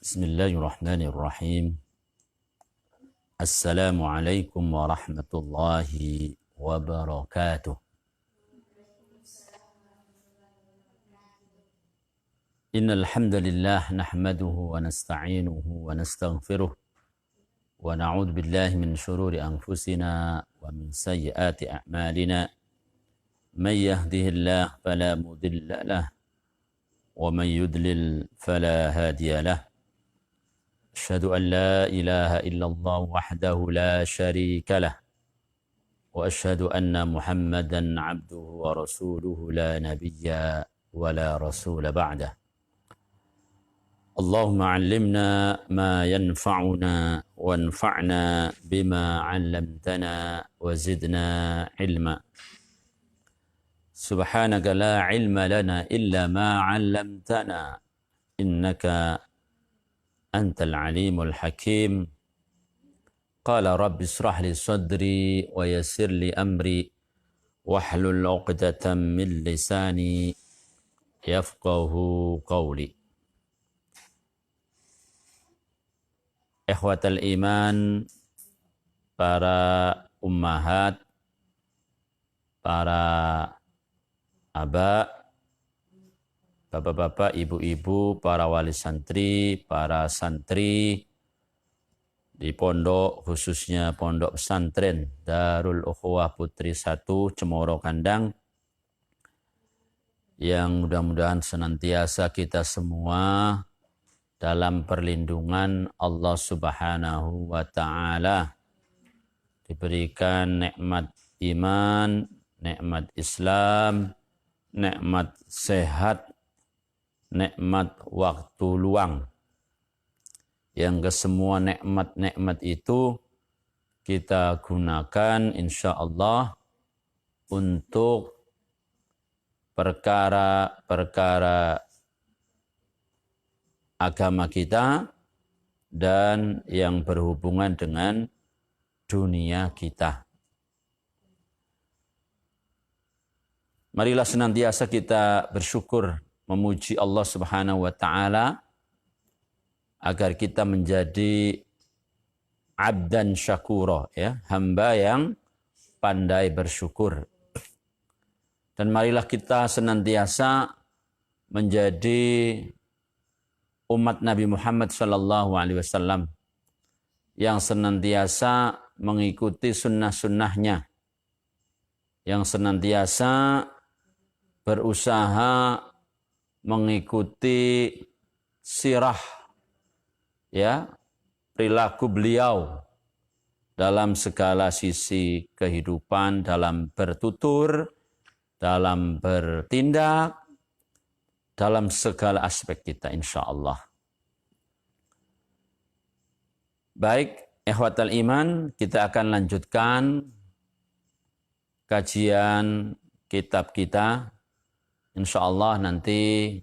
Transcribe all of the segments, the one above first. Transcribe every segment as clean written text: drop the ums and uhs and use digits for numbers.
Bismillahirrahmanirrahim. Assalamualaikum warahmatullahi wabarakatuh. Innal hamdalillah nahmaduhu wa nasta'inuhu wa nastaghfiruh wa na'udzu billahi min shururi anfusina wa min sayyiati a'malina. May yahdihillahu fala mudilla lahu wa may yudlil fala hadiya lahu. أشهد أن لا إله إلا الله وحده لا شريك له وأشهد أن محمدا عبده ورسوله لا نبي ولا رسول بعده. اللهم علمنا ما ينفعنا وانفعنا بما علمتنا وزدنا علما. سبحانك لا علم لنا إلا ما علمتنا إنك أنت العليم الحكيم. قال رب اشرح لي صدري ويسر لي أمري واحلل عقدة من لساني يفقه قولي. Ikhwatal iman, para ummahat, para aba, bapak-bapak, ibu-ibu, para wali santri, para santri di pondok, khususnya pondok pesantren Darul Ukhuwah Putri 1 Cemoro Kandang, yang mudah-mudahan senantiasa kita semua dalam perlindungan Allah Subhanahu wa Ta'ala, diberikan nikmat iman, nikmat Islam, nikmat sehat, nikmat waktu luang, yang kesemua nikmat-nikmat itu kita gunakan insya Allah untuk perkara-perkara agama kita dan yang berhubungan dengan dunia kita. Marilah senantiasa kita bersyukur, memuji Allah Subhanahu wa Ta'ala agar kita menjadi abdan syakura, ya, hamba yang pandai bersyukur. Dan marilah kita senantiasa menjadi umat Nabi Muhammad sallallahu alaihi wasallam yang senantiasa mengikuti sunnah-sunnahnya, yang senantiasa berusaha mengikuti sirah, ya, perilaku beliau dalam segala sisi kehidupan, dalam bertutur, dalam bertindak, dalam segala aspek kita insya Allah. Baik, ikhwatal iman, kita akan lanjutkan kajian kitab kita. Insya Allah nanti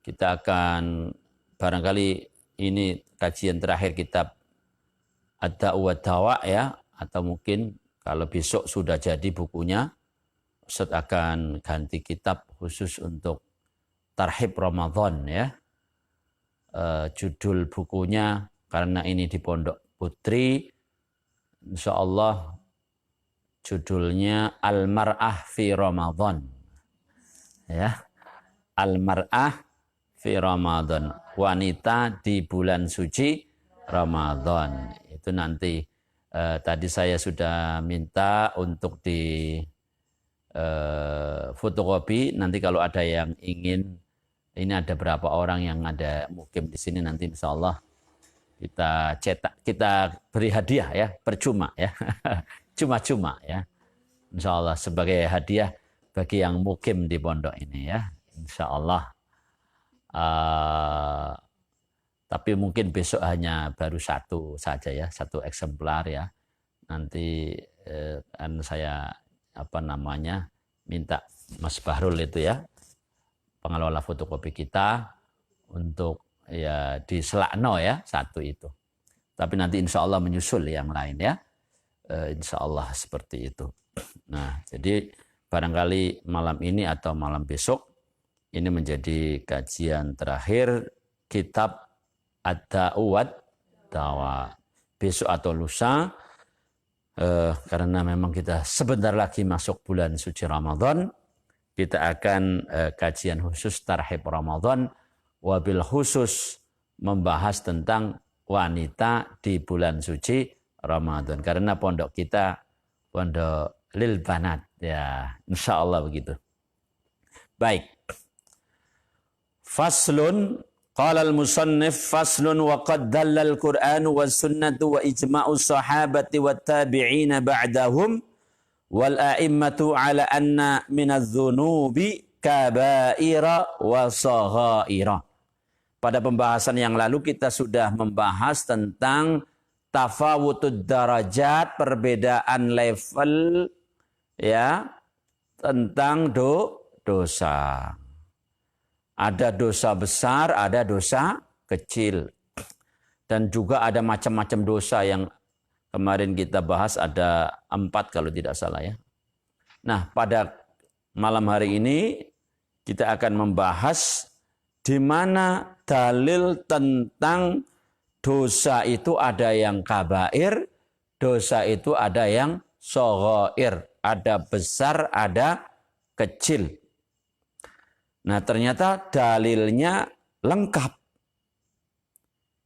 kita akan, barangkali ini kajian terakhir kitab Ad-Da'u wad-Dawa, ya, atau mungkin kalau besok sudah jadi bukunya, Ustaz akan ganti kitab khusus untuk Tarhib Ramadan, ya. Judul bukunya, karena ini di Pondok Putri, insya Allah judulnya Al-Mar'ah fi Ramadan. Ya, Al-Mar'ah fi Ramadan, wanita di bulan suci Ramadan. Itu nanti tadi saya sudah minta untuk di fotokopi. Nanti kalau ada yang ingin, ini ada berapa orang yang ada mukim di sini, nanti insya Allah kita cetak, kita beri hadiah, ya, percuma, ya. Cuma-cuma, ya, insya Allah sebagai hadiah bagi yang mukim di pondok ini, ya, insya Allah. Tapi mungkin besok hanya baru satu saja, ya, satu eksemplar, ya. Nanti kan saya minta Mas Bahrul itu, ya, pengelola fotokopi kita, untuk, ya, di Selakno, ya, satu itu. Tapi nanti insya Allah menyusul yang lain, ya. Insya Allah seperti itu. Nah, jadi barangkali malam ini atau malam besok ini menjadi kajian terakhir kitab ad-da'u dawa. Besok atau lusa, karena memang kita sebentar lagi masuk bulan suci Ramadan, kita akan kajian khusus tarhib Ramadan, wabil khusus membahas tentang wanita di bulan suci Ramadan. Karena pondok kita pondok lil banat, ya insya Allah begitu. Baik. Faslun, qala al-musannif faslun wa qad dalla al-Qur'anu was sunnatu wa ijma'u sahabati wat tabi'ina ba'dahum wal a'immatu ala anna minadz-dzunubi kaba'ira wa saghaira. Pada pembahasan yang lalu kita sudah membahas tentang tafawutud darajat, perbedaan level ya tentang dosa. Ada dosa besar, ada dosa kecil. Dan juga ada macam-macam dosa yang kemarin kita bahas, ada 4 kalau tidak salah ya. Nah, pada malam hari ini kita akan membahas di mana dalil tentang dosa itu ada yang kabair, dosa itu ada yang shaghair, ada besar, ada kecil. Nah, ternyata dalilnya lengkap.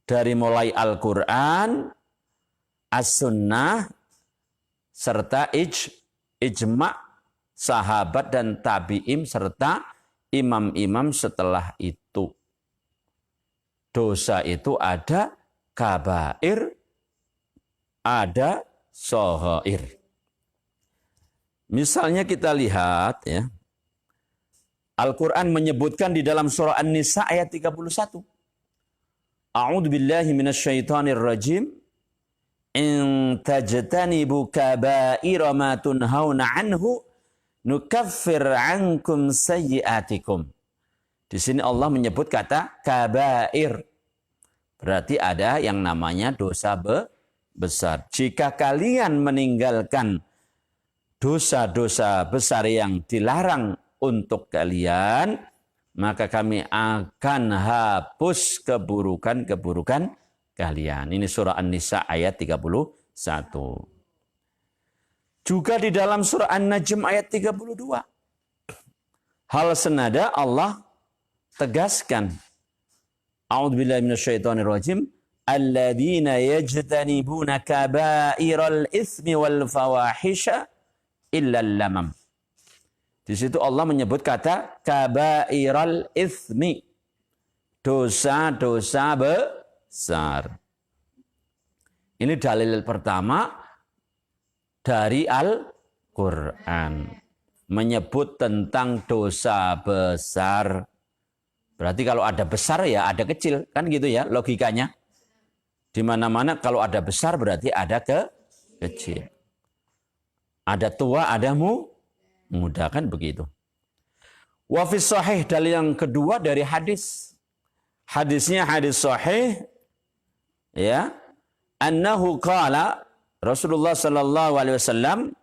Dari mulai Al-Quran, As-Sunnah, serta ijma' sahabat dan tabi'in, serta imam-imam setelah itu. Dosa itu ada kabair, ada shaghair. Misalnya kita lihat ya, Al-Quran menyebutkan di dalam surah An-Nisa ayat 31. A'udzu billahi minasyaitonir rajim. In tajtanibu kaba'ira ma tunhauna anhu nukaffir ankum sayyi'atikum. Di sini Allah menyebut kata kabair. Berarti ada yang namanya dosa besar. Jika kalian meninggalkan dosa-dosa besar yang dilarang untuk kalian, maka kami akan hapus keburukan-keburukan kalian. Ini surah An-Nisa ayat 31. Juga di dalam surah An-Najm ayat 32. Hal senada Allah tegaskan. A'udzubillahi minasyaitonirrajim. Alladzina yajtanibuna kaba'iral itsmi wal fawahisha illa lamam. Di situ Allah menyebut kata kabairal itsmi. Dosa-dosa besar. Ini dalil pertama dari Al-Quran. Menyebut tentang dosa besar. Berarti kalau ada besar ya ada kecil. Kan gitu ya logikanya. Di mana-mana kalau ada besar berarti ada kecil. Ada tua, ada muda, kan begitu. Wa fi sahih, dalil yang kedua dari hadis. Hadisnya hadis sahih ya. Annahu qala, Rasulullah sallallahu alaihi wasallam,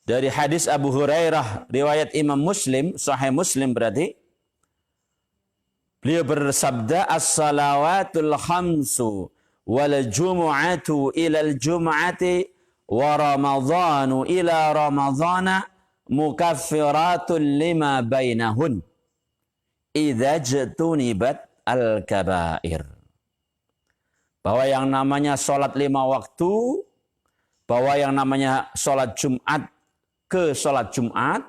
dari hadis Abu Hurairah riwayat Imam Muslim, Sahih Muslim berarti, beliau bersabda, as-salawatul khamsu wal jumu'atu ilal jumu'ati wa ramadhanu ila ramadhana mukaffiratun lima bainahun idza jtunibat al-kabair. Bahwa yang namanya sholat 5 waktu, bahwa yang namanya sholat Jumat ke sholat Jumat,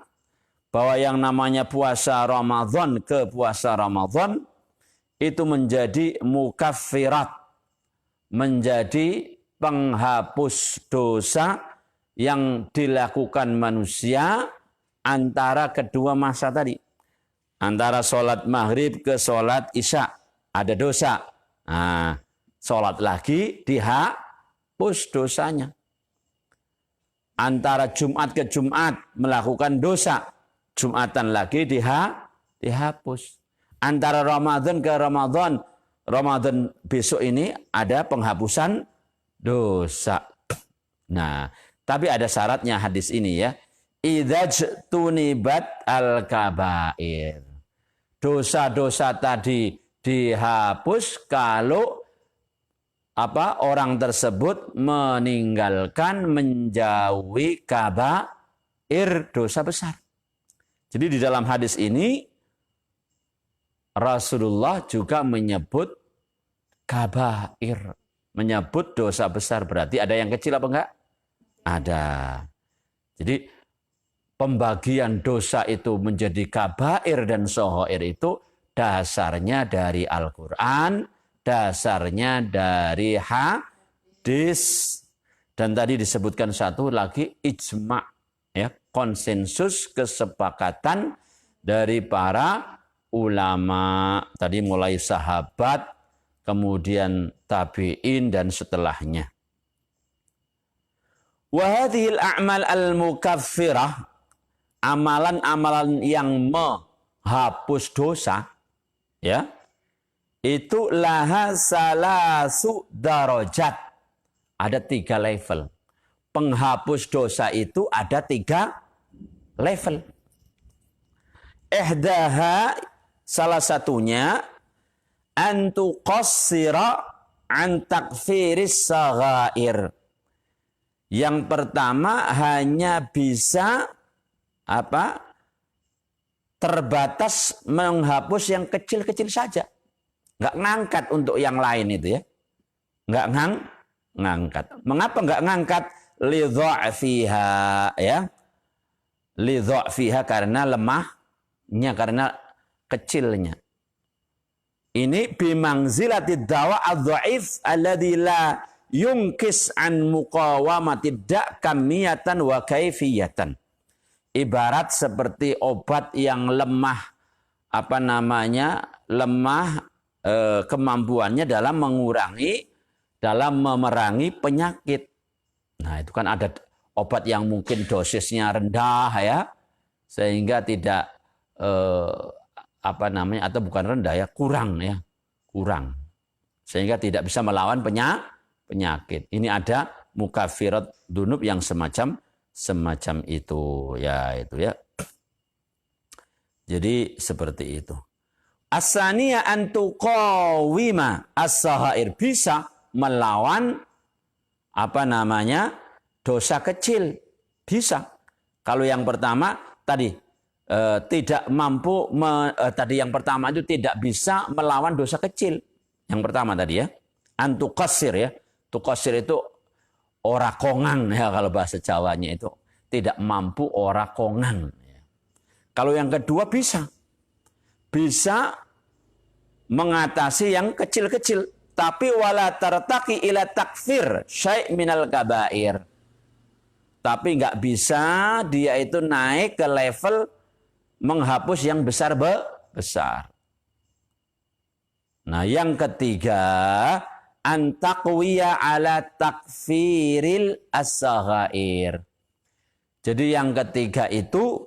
bahwa yang namanya puasa Ramadan ke puasa Ramadan, itu menjadi mukaffirat, menjadi penghapus dosa yang dilakukan manusia antara kedua masa tadi. Antara sholat maghrib ke sholat isya, ada dosa. Nah, sholat lagi dihapus dosanya. Antara Jumat ke Jumat melakukan dosa, Jumatan lagi dihapus. Antara Ramadan ke Ramadan, Ramadan besok ini ada penghapusan dosa. Nah, tapi ada syaratnya hadis ini ya. Idzajtunibat al-kabair. Dosa-dosa tadi dihapus kalau orang tersebut meninggalkan menjauhi kabair, dosa besar. Jadi di dalam hadis ini Rasulullah juga menyebut kabair, menyebut dosa besar. Berarti ada yang kecil apa enggak? Ada. Jadi pembagian dosa itu menjadi kabair dan sohoir itu dasarnya dari Al-Quran, dasarnya dari hadis. Dan tadi disebutkan satu lagi ijma', ya, konsensus kesepakatan dari para ulama. Tadi mulai sahabat, kemudian tabi'in dan setelahnya. Wa hadhil a'mal al-mukaffirah, amalan-amalan yang menghapus dosa, ya, itu laha salasu darajat. Ada 3 level. Penghapus dosa itu ada 3 level. Ihdaha, salah satunya, antu qassira an takfiris saghair. Yang pertama hanya bisa terbatas menghapus yang kecil-kecil saja. Nggak ngangkat untuk yang lain itu, ya. Nggak ngangkat. Mengapa nggak ngangkat? Lidha'fiha, ya. Lidha'fiha karena lemahnya, karena kecilnya. Ini bimangzilatid dawa adh-dha'if alladzi la yungkis an muqawamatid da' kamiyatan wa kaifiyatan. Ibarat seperti obat yang lemah, lemah kemampuannya dalam memerangi penyakit. Nah, itu kan ada obat yang mungkin dosisnya rendah, ya, sehingga tidak atau bukan rendah, ya, kurang, sehingga tidak bisa melawan penyakit. Ini ada mukaffirat dunub yang semacam itu, ya, itu, ya. Jadi seperti itu. As-saniyah an tuqawima as-saghair, bisa melawan dosa kecil, bisa. Kalau yang pertama tadi tidak mampu yang pertama itu tidak bisa melawan dosa kecil. Yang pertama tadi, ya. An tuqassir, ya. Tuqassir itu ora kongang, ya, kalau bahasa Jawanya itu tidak mampu, ora kongang, ya. Kalau yang kedua bisa mengatasi yang kecil-kecil, tapi wala tartaqi ila takfir syai' minal kabair. Tapi nggak bisa dia itu naik ke level menghapus yang besar. Nah, yang ketiga, antaqwiya ala takfiril as-saghair. Jadi yang ketiga itu,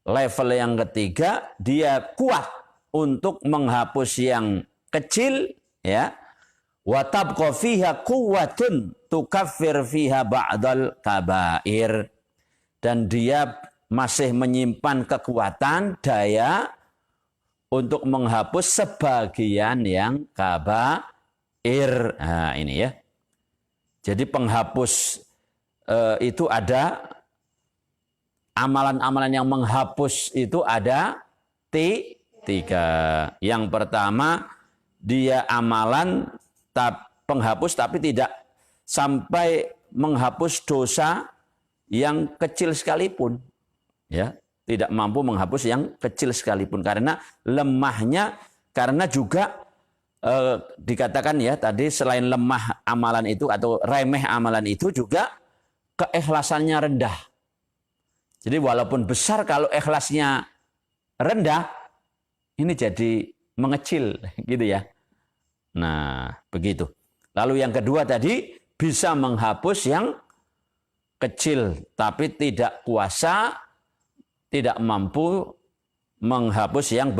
level yang ketiga, dia kuat untuk menghapus yang kecil, ya. Wa tabqa fiha quwwatun tukaffir fiha ba'dal kabair. Dan dia masih menyimpan kekuatan, daya untuk menghapus sebagian yang kabair. Nah, ini, ya. Jadi penghapus itu ada amalan-amalan yang menghapus itu ada 3. Yang pertama, dia amalan penghapus tapi tidak sampai menghapus dosa yang kecil sekalipun, ya, tidak mampu menghapus yang kecil sekalipun karena lemahnya, karena juga dikatakan, ya, tadi selain lemah amalan itu atau remeh amalan itu juga keikhlasannya rendah. Jadi walaupun besar, kalau ikhlasnya rendah, ini jadi mengecil, gitu, ya. Nah, begitu. Lalu yang kedua tadi, bisa menghapus yang kecil, tapi tidak kuasa, tidak mampu menghapus yang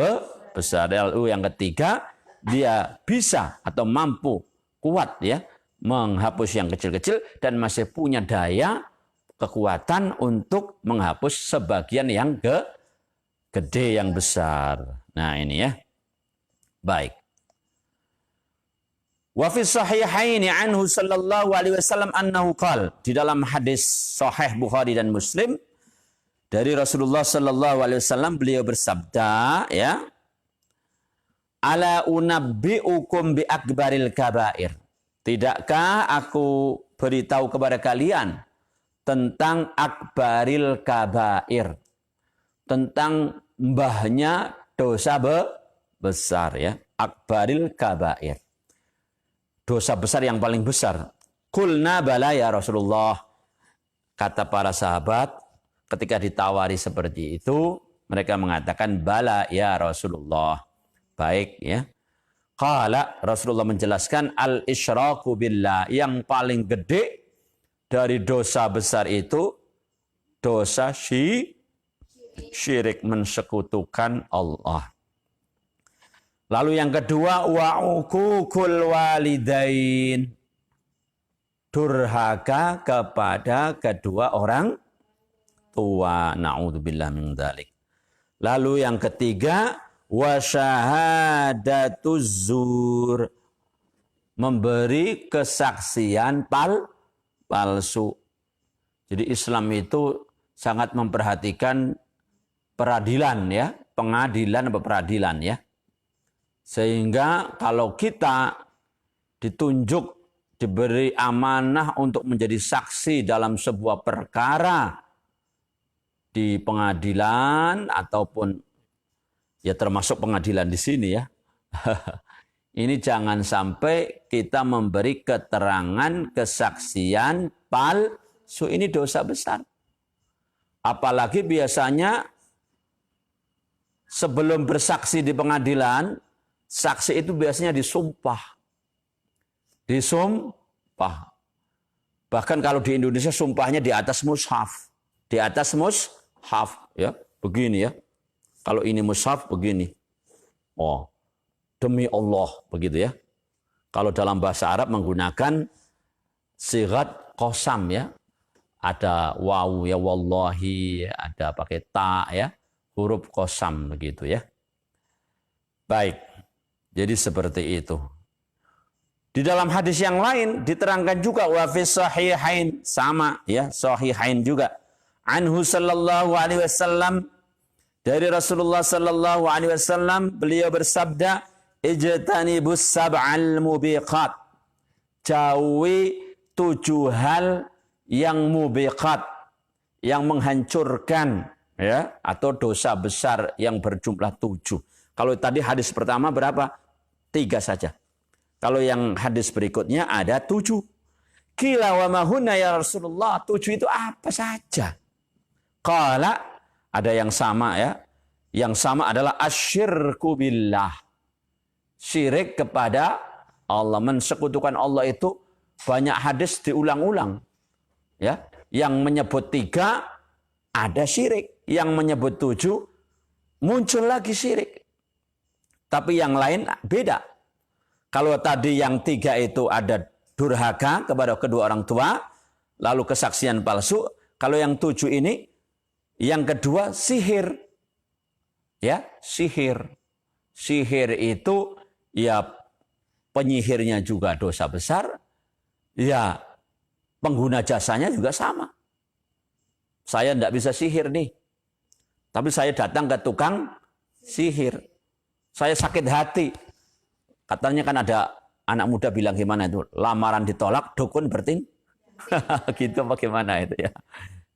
besar. Lalu yang ketiga, dia bisa atau mampu, kuat, ya, menghapus yang kecil-kecil dan masih punya daya, kekuatan untuk menghapus sebagian yang gede, yang besar. Nah, ini, ya. Baik. Wa fi sahihaini anhu sallallahu alaihi wasallam annahu qala, di dalam hadis sahih Bukhari dan Muslim dari Rasulullah sallallahu alaihi wasallam, beliau bersabda, ya, ala unabbiukum bi akbaril kabair, tidakkah aku beritahu kepada kalian tentang akbaril kabair, tentang mbahnya dosa besar, ya, akbaril kabair, dosa besar yang paling besar. Qulna bala ya Rasulullah, kata para sahabat ketika ditawari seperti itu, mereka mengatakan bala ya Rasulullah. Baik, ya. Qala, Rasulullah menjelaskan, al-isyraku billah, yang paling gede dari dosa besar itu dosa syirik, mensekutukan Allah. Lalu yang kedua, wa uququl walidain, durhaka kepada kedua orang tua. Na'udzubillah min dzalik. Lalu yang ketiga, wa syahadatuz zur, memberi kesaksian palsu. Jadi Islam itu sangat memperhatikan peradilan, ya, pengadilan atau peradilan, ya. Sehingga kalau kita ditunjuk, diberi amanah untuk menjadi saksi dalam sebuah perkara di pengadilan ataupun, ya, termasuk pengadilan di sini, ya. Ini jangan sampai kita memberi keterangan, kesaksian palsu. Ini dosa besar. Apalagi biasanya sebelum bersaksi di pengadilan, saksi itu biasanya disumpah. Disumpah. Bahkan kalau di Indonesia sumpahnya di atas mushaf. Di atas mushaf, ya. Begini, ya. Kalau ini mushaf begini. Oh, demi Allah, begitu, ya. Kalau dalam bahasa Arab menggunakan sigat qasam, ya. Ada wawu, ya, wallahi, ada pakai ta, ya. Huruf qasam, begitu, ya. Baik. Jadi seperti itu. Di dalam hadis yang lain diterangkan juga wa fi sahihain, sama, ya, sahihain juga. Anhu sallallahu alaihi wasallam, dari Rasulullah sallallahu alaihi wasallam, beliau bersabda, ijtanibus sab'al mubiqat, jauhi 7 hal yang mubiqat, yang menghancurkan, ya, atau dosa besar yang berjumlah 7. Kalau tadi hadis pertama berapa? 3 saja. Kalau yang hadis berikutnya ada 7. Qila wa ma hunna ya Rasulullah, 7 itu apa saja? Qala, ada yang sama, ya. Yang sama adalah asyirku billah. Syirik kepada Allah, mensekutukan Allah itu banyak hadis diulang-ulang. Ya, yang menyebut 3 ada syirik, yang menyebut 7 muncul lagi syirik. Tapi yang lain beda. Kalau tadi yang 3 itu ada durhaka kepada kedua orang tua, lalu kesaksian palsu. Kalau yang 7 ini, yang kedua sihir. Ya, sihir. Sihir itu, ya, penyihirnya juga dosa besar. Ya, pengguna jasanya juga sama. Saya tidak bisa sihir nih. Tapi saya datang ke tukang sihir. Saya sakit hati. Katanya kan ada anak muda bilang gimana itu, lamaran ditolak, dukun berting. Gitu bagaimana itu, ya.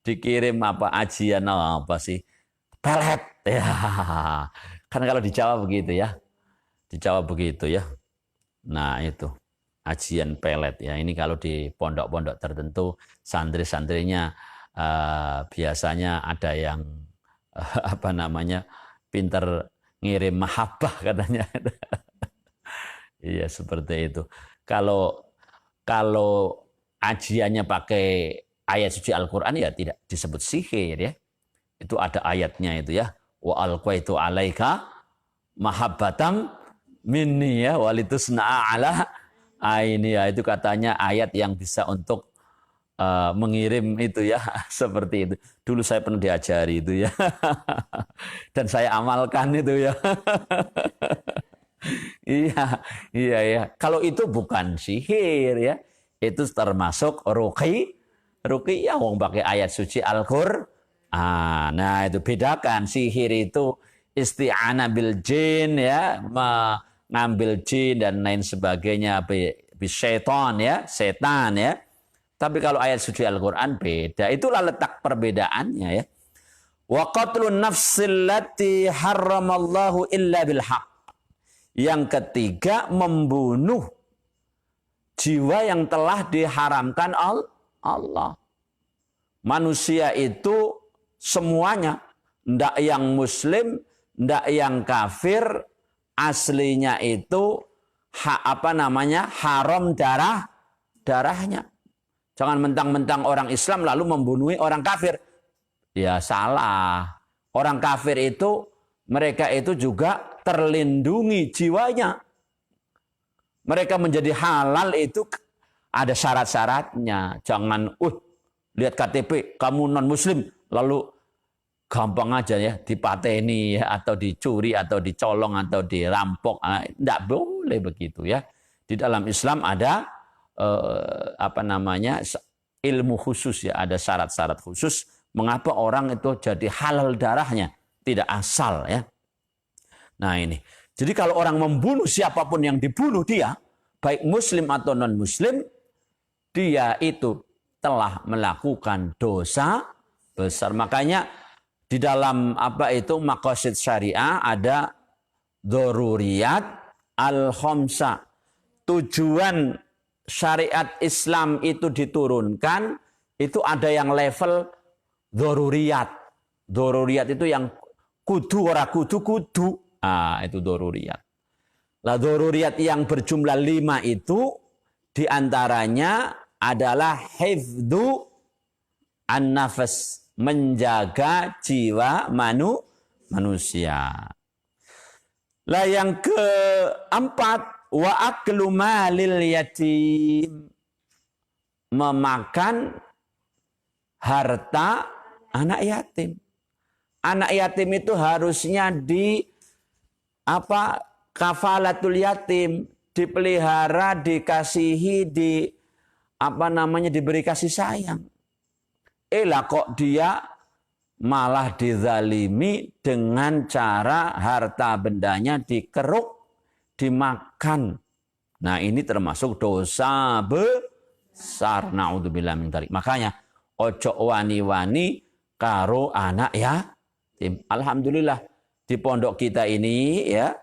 Dikirim apa ajian apa sih? Pelet. Ya. Kan kalau di Jawa begitu, ya. Di Jawa begitu, ya. Nah, itu ajian pelet, ya. Ini kalau di pondok-pondok tertentu, santri-santrinya biasanya ada yang apa namanya, pinter ngirim mahabbah katanya. Iya, seperti itu. Kalau ajiannya pakai ayat suci Al-Qur'an, ya tidak disebut sihir, ya. Itu ada ayatnya itu, ya. Wa alqaitu alaika mahabbatam minni, ya, walitusna'a ala aini, ya. Itu katanya ayat yang bisa untuk mengirim itu, ya. Seperti itu. Dulu saya pernah diajari itu, ya. Dan saya amalkan itu, ya. Iya, iya, iya. Kalau itu bukan sihir ya. Itu termasuk ruqyah wong pakai ayat suci Al-Qur'an. Nah, itu bedakan sihir itu isti'anah bil jin ya, mengambil jin dan lain sebagainya bisyaiton ya, setan ya. Tapi kalau ayat suci Al-Qur'an beda. Itulah letak perbedaannya ya. Wa qatlun nafsil lati harramallahu illa bil haq. Yang ketiga, membunuh jiwa yang telah diharamkan Allah. Manusia itu semuanya, ndak yang muslim, ndak yang kafir, aslinya itu haram darahnya. Jangan mentang-mentang orang Islam lalu membunuh orang kafir. Ya salah. Orang kafir itu, mereka itu juga terlindungi jiwanya. Mereka menjadi halal itu ada syarat-syaratnya. Jangan, lihat KTP, kamu non-muslim, lalu gampang aja ya, dipateni ya, atau dicuri, atau dicolong, atau dirampok. Tidak boleh begitu ya. Di dalam Islam ada ilmu khusus ya, ada syarat-syarat khusus. Mengapa orang itu jadi halal darahnya, tidak asal ya. Nah ini, jadi kalau orang membunuh siapapun yang dibunuh dia, baik muslim atau non-muslim, dia itu telah melakukan dosa besar. Makanya di dalam maqasid syariah ada dzaruriyat al-khamsah. Tujuan syariat Islam itu diturunkan, itu ada yang level dzaruriyat. Dzaruriyat itu yang kudu ora kudu. Itu dzaruriyat. Lah dzaruriyat yang berjumlah 5 itu diantaranya adalah hifdzu an-nafas, menjaga jiwa manusia. Lah yang keempat, wa aklu malil yatim, memakan harta anak yatim. Anak yatim itu harusnya kafalatul yatim, dipelihara, dikasihi, diberi kasih sayang. Kok dia malah dizalimi dengan cara harta bendanya dikeruk, dimakan. Nah, ini termasuk dosa besar. Naudzubillah min dzalik. Makanya ojo wani-wani karo anak yatim. Alhamdulillah di pondok kita ini ya,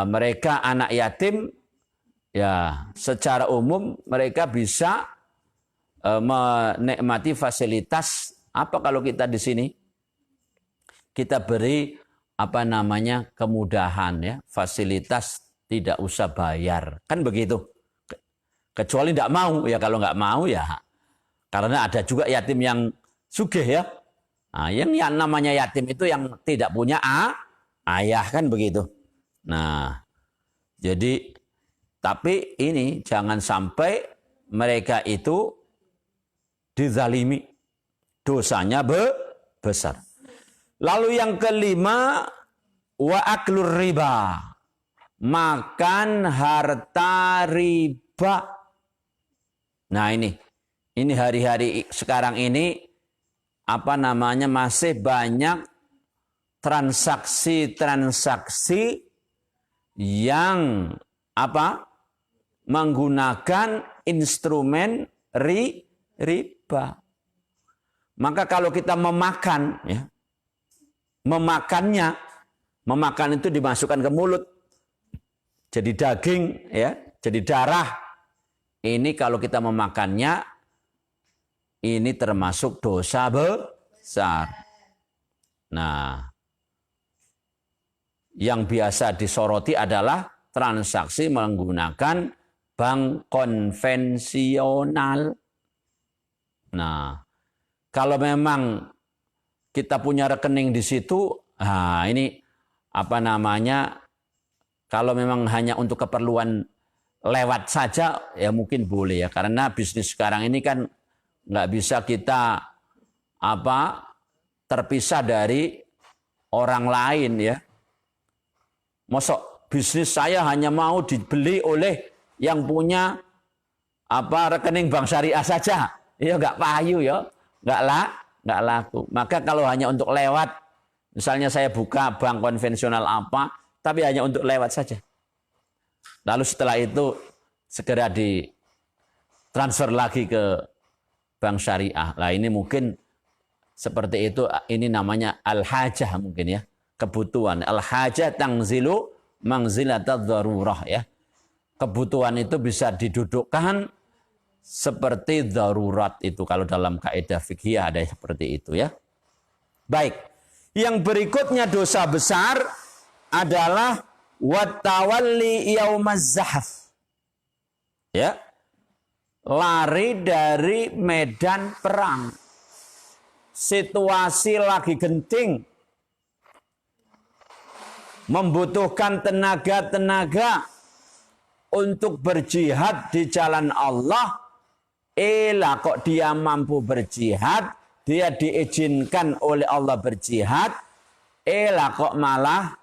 mereka anak yatim ya, secara umum mereka bisa menikmati fasilitas kalau kita di sini kita beri kemudahan ya, fasilitas tidak usah bayar, kan begitu. Kecuali tidak mau ya, kalau nggak mau ya, karena ada juga yatim yang sugih ya. Nah, yang namanya yatim itu yang tidak punya ayah, kan begitu. Nah, jadi tapi ini jangan sampai mereka itu dizalimi, dosanya besar. Lalu yang kelima, wa aklur riba, makan harta riba. Nah ini hari-hari sekarang ini masih banyak transaksi-transaksi yang menggunakan instrumen riba. Maka kalau kita memakan ya, memakan itu dimasukkan ke mulut jadi daging ya, jadi darah. Ini kalau kita memakannya, ini termasuk dosa besar. Nah, yang biasa disoroti adalah transaksi menggunakan bank konvensional. Nah, kalau memang kita punya rekening di situ, ini kalau memang hanya untuk keperluan lewat saja, ya mungkin boleh ya. Karena bisnis sekarang ini kan nggak bisa kita terpisah dari orang lain ya. Mosok bisnis saya hanya mau dibeli oleh yang punya rekening bank syariah saja. Ya nggak payu ya, nggak laku. Maka kalau hanya untuk lewat, misalnya saya buka bank konvensional apa, tapi hanya untuk lewat saja. Lalu setelah itu segera ditransfer lagi ke bank syariah. Nah ini mungkin seperti itu, ini namanya al-hajah mungkin ya, kebutuhan. Al-hajah tangzilu mangzilatad darurah ya. Kebutuhan itu bisa didudukkan seperti darurat itu kalau dalam kaidah fikih ada seperti itu ya. Baik. Yang berikutnya dosa besar adalah wattawalli yaumaz zahaf. Ya. Lari dari medan perang. Situasi lagi genting. Membutuhkan tenaga-tenaga untuk berjihad di jalan Allah. Kok dia mampu berjihad, dia diizinkan oleh Allah berjihad, kok malah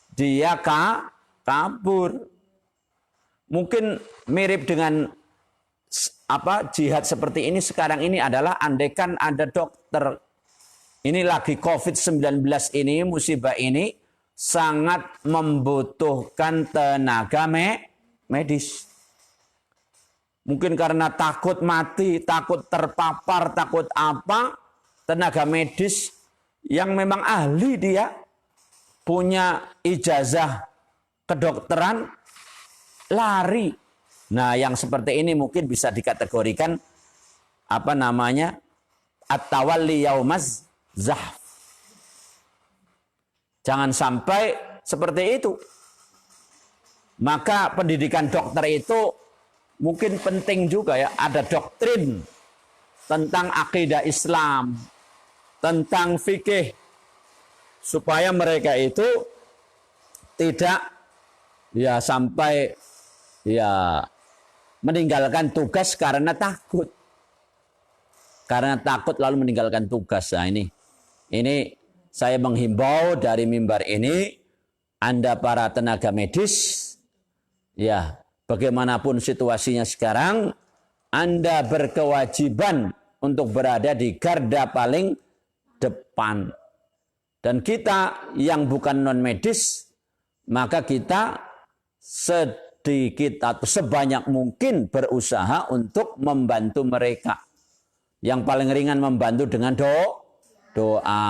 dia kabur. Mungkin mirip dengan jihad seperti ini sekarang ini adalah andaikan ada dokter, ini lagi COVID-19 ini, musibah ini sangat membutuhkan tenaga medis. Mungkin karena takut mati, takut terpapar, takut apa, tenaga medis yang memang ahli dia, punya ijazah kedokteran, lari. Nah yang seperti ini mungkin bisa dikategorikan at-tawalli yaumaz zahf. Jangan sampai seperti itu. Maka pendidikan dokter itu mungkin penting juga ya, ada doktrin tentang akidah Islam, tentang fikih, supaya mereka itu tidak ya sampai ya meninggalkan tugas karena takut. Karena takut lalu meninggalkan tugas. Nah ini saya menghimbau dari mimbar ini, Anda para tenaga medis, ya bagaimanapun situasinya sekarang, Anda berkewajiban untuk berada di garda paling depan. Dan kita yang bukan non-medis, maka kita sedikit atau sebanyak mungkin berusaha untuk membantu mereka. Yang paling ringan membantu dengan doa.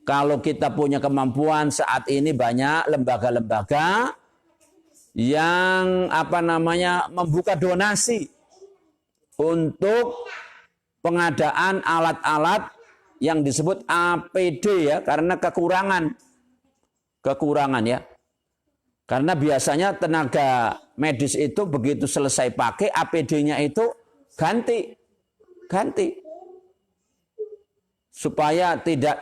Kalau kita punya kemampuan saat ini banyak lembaga-lembaga yang membuka donasi untuk pengadaan alat-alat yang disebut APD ya, karena kekurangan ya. Karena biasanya tenaga medis itu begitu selesai pakai APD-nya itu ganti supaya tidak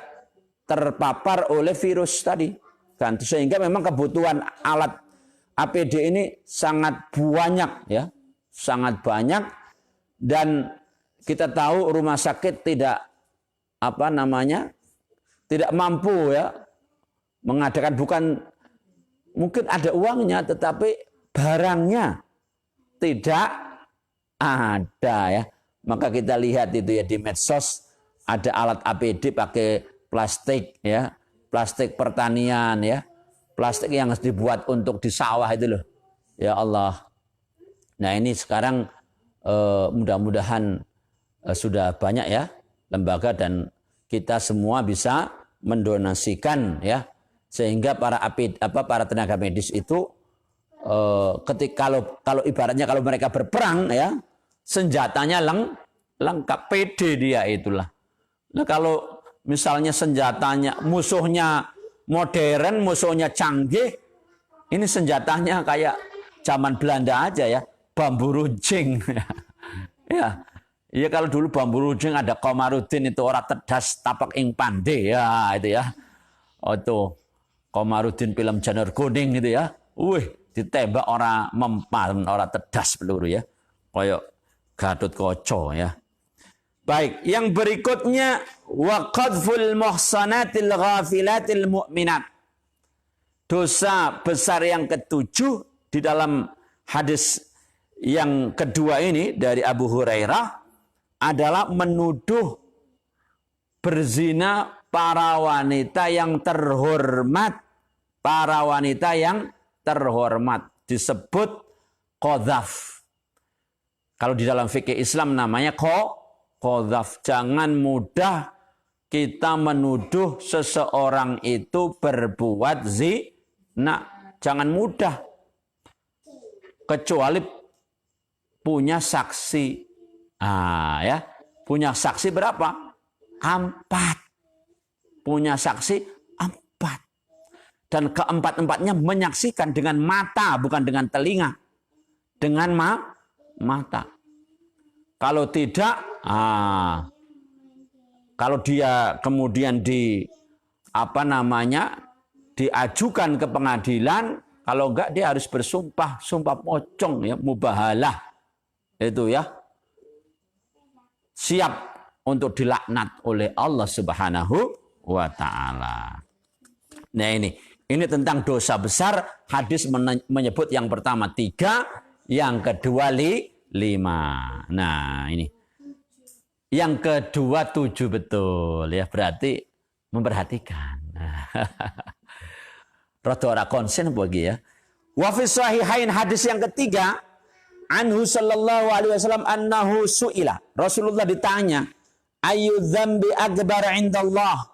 terpapar oleh virus tadi. Ganti, sehingga memang kebutuhan alat APD ini sangat banyak ya, sangat banyak, dan kita tahu rumah sakit tidak tidak mampu ya mengadakan, bukan mungkin ada uangnya tetapi barangnya tidak ada ya. Maka kita lihat itu ya di medsos ada alat APD pakai plastik ya, plastik pertanian ya. Plastik yang dibuat untuk di sawah itu loh. Ya Allah. Nah ini sekarang mudah-mudahan sudah banyak ya lembaga dan kita semua bisa mendonasikan ya. Sehingga para tenaga medis itu ketika kalau ibaratnya kalau mereka berperang ya, senjatanya lengkap, PD dia itulah. Nah kalau misalnya senjatanya musuhnya modern, musuhnya canggih, ini senjatanya kayak zaman Belanda aja ya, bambu runcing. Ya kalau dulu bambu runcing ada Komarudin itu orang tedas tapak ing pande ya itu ya. Oh itu Komarudin film Janur Kuning gitu ya. Ditembak orang mempan, orang tedas peluru ya. Kayak Gatot Kaca ya. Baik, yang berikutnya wa qadful muhsanatil ghafilatil mu'minat. Dosa besar yang ketujuh di dalam hadis yang kedua ini dari Abu Hurairah adalah menuduh berzina para wanita yang terhormat. Para wanita yang terhormat disebut qadzaf. Kalau di dalam fikih Islam namanya qadzaf. Jangan mudah kita menuduh seseorang itu berbuat zina. Jangan mudah. Kecuali punya saksi. Ya. Punya saksi berapa? 4. Punya saksi 4. Dan keempat-empatnya menyaksikan dengan mata, bukan dengan telinga. Dengan mata. Kalau tidak, kalau dia kemudian diajukan ke pengadilan, kalau enggak dia harus bersumpah, sumpah pocong ya, mubahalah. Itu ya. Siap untuk dilaknat oleh Allah Subhanahu wa taala. Nah ini tentang dosa besar. Hadis menyebut yang pertama 3, yang kedua 5. Nah ini. Yang kedua 7 betul ya, berarti memperhatikan. Rada ora konsen bagi ya. Wa fi sahihain hadis yang ketiga, anhu sallallahu alaihi wasallam annahu suila. Rasulullah ditanya, ayu dzambi akbar indallah?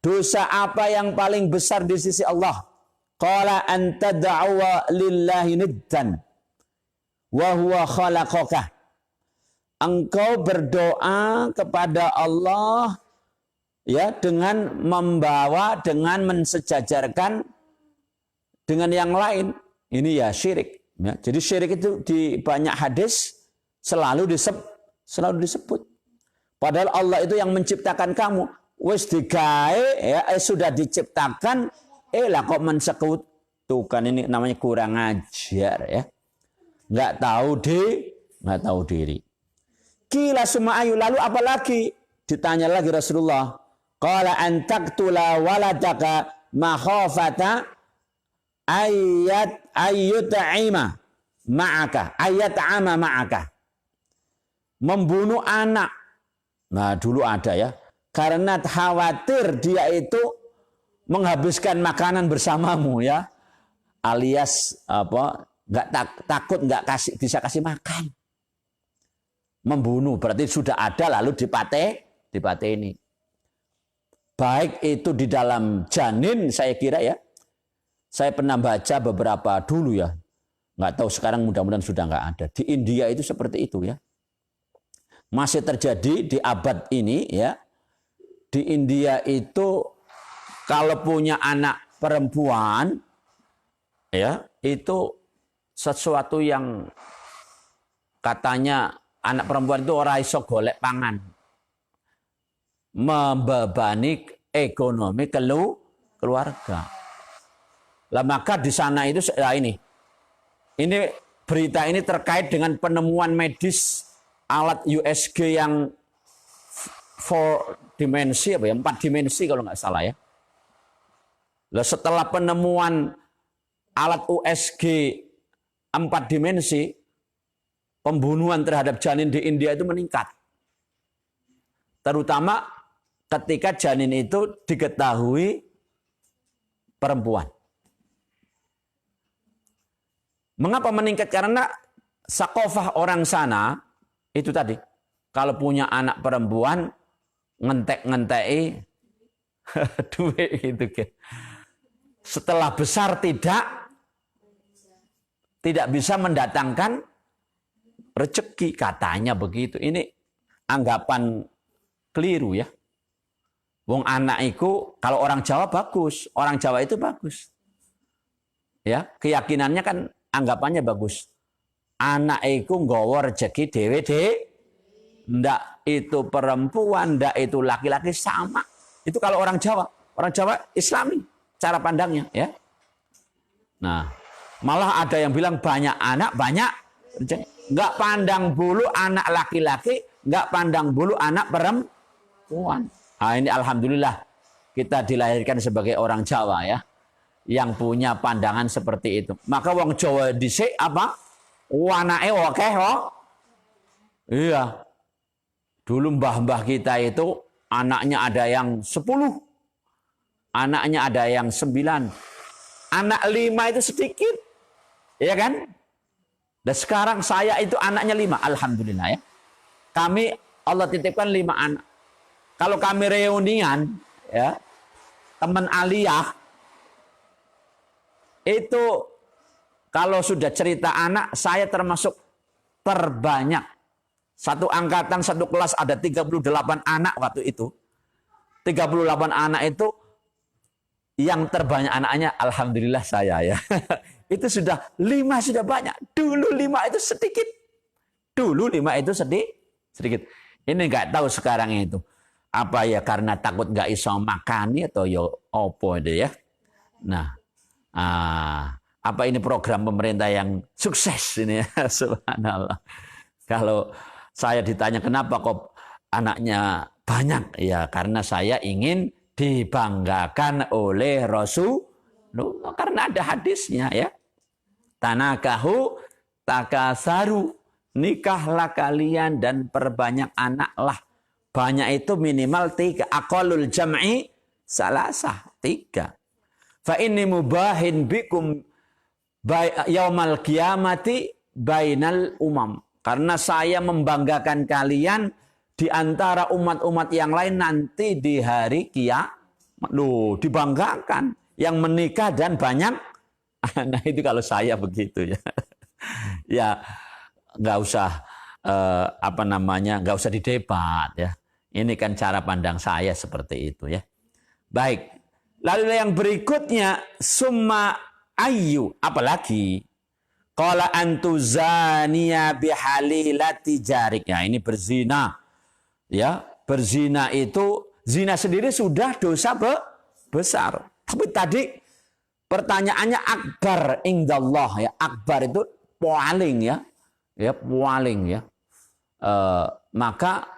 Dosa apa yang paling besar di sisi Allah? Qala an tad'uwa lillahi niddan wa huwa khalaqaka. Engkau berdoa kepada Allah ya dengan membawa, dengan mensejajarkan dengan yang lain. Ini ya syirik. Ya, jadi syirik itu di banyak hadis selalu disebut. Padahal Allah itu yang menciptakan kamu. Wis digawe ya, sudah diciptakan, lah kok mensekutukan. Ini namanya kurang ajar ya. Nggak tahu diri. Kila suma'ayu, lalu apa lagi? Ditanya lagi Rasulullah. Qala an taqtula waladaka makhafata ayyut'ama ma'aka. Membunuh anak. Nah, dulu ada ya. Karena khawatir dia itu menghabiskan makanan bersamamu ya. Alias takut nggak bisa kasih makan. Membunuh berarti sudah ada lalu dipateni. Baik itu di dalam janin, saya kira ya. Saya pernah baca beberapa dulu ya. Nggak tahu sekarang, mudah-mudahan sudah nggak ada. Di India itu seperti itu ya. Masih terjadi di abad ini ya. Di India itu kalau punya anak perempuan ya, itu sesuatu yang katanya anak perempuan itu ora iso golek pangan. Membebani ekonomi keluarga. Lah maka di sana itu ini berita ini terkait dengan penemuan medis alat USG yang 4 dimensi 4 dimensi kalau nggak salah ya. Lah setelah penemuan alat USG 4 dimensi, pembunuhan terhadap janin di India itu meningkat. Terutama ketika janin itu diketahui perempuan. Mengapa meningkat? Karena sakofah orang sana itu tadi. Kalau punya anak perempuan, ngentek-ngenteki duit gitu kan. Setelah besar tidak bisa mendatangkan rezeki, katanya begitu. Ini anggapan keliru ya. Wong anak itu kalau orang Jawa bagus, orang Jawa itu bagus. Ya, keyakinannya kan anggapannya bagus. Anak itu nggawa rezeki dhewe ndak itu perempuan, ndak itu laki-laki sama. Itu kalau orang Jawa Islami cara pandangnya ya. Nah, malah ada yang bilang banyak anak banyak rezeki. Nggak pandang bulu anak laki-laki, nggak pandang bulu anak perempuan. Nah, ini alhamdulillah kita dilahirkan sebagai orang Jawa ya. yang punya pandangan seperti itu. Maka wong Jawa dhisik apa? Anake akeh kok. Iya. Dulu mbah-mbah kita itu anaknya ada yang 10. Anaknya ada yang 9. Anak 5 itu sedikit. Iya kan? Dan sekarang saya itu anaknya 5. Alhamdulillah ya. Kami Allah titipkan 5 anak. Kalau kami reunian ya, teman aliyah itu kalau sudah cerita anak, saya termasuk terbanyak. Satu angkatan, satu kelas ada 38 anak waktu itu. 38 anak itu yang terbanyak anaknya, alhamdulillah saya ya. Itu sudah 5 sudah banyak. Dulu 5 itu sedikit. Dulu 5 itu sedikit. Ini nggak tahu sekarang itu. Apa ya, karena takut nggak iso makan atau ya opo itu ya. Nah, apa ini program pemerintah yang sukses ini ya, subhanallah. Kalau saya ditanya kenapa kok anaknya banyak, ya karena saya ingin dibanggakan oleh Rasulullah, karena ada hadisnya ya. Tanakahu takasaru, nikahlah kalian dan perbanyak anaklah. Banyak itu minimal 3. Aqallul jam'i salasah, 3. Fa inni mubahin bikum yaumal qiyamati bainal umam. Karena saya membanggakan kalian di antara umat-umat yang lain nanti di hari kiamat. Loh, dibanggakan. Yang menikah dan banyak. Nah itu kalau saya begitu ya. Ya nggak usah nggak usah didebat ya. Ini kan cara pandang saya seperti itu ya. Baik. Lalu yang berikutnya summa ayyu, apalagi qala antuzaniya bihalilati jarik. Ya, ini berzina. Ya, berzina itu zina sendiri sudah dosa besar. Tapi tadi pertanyaannya akbar indallah ya. Akbar itu paling ya. Ya, paling ya. Maka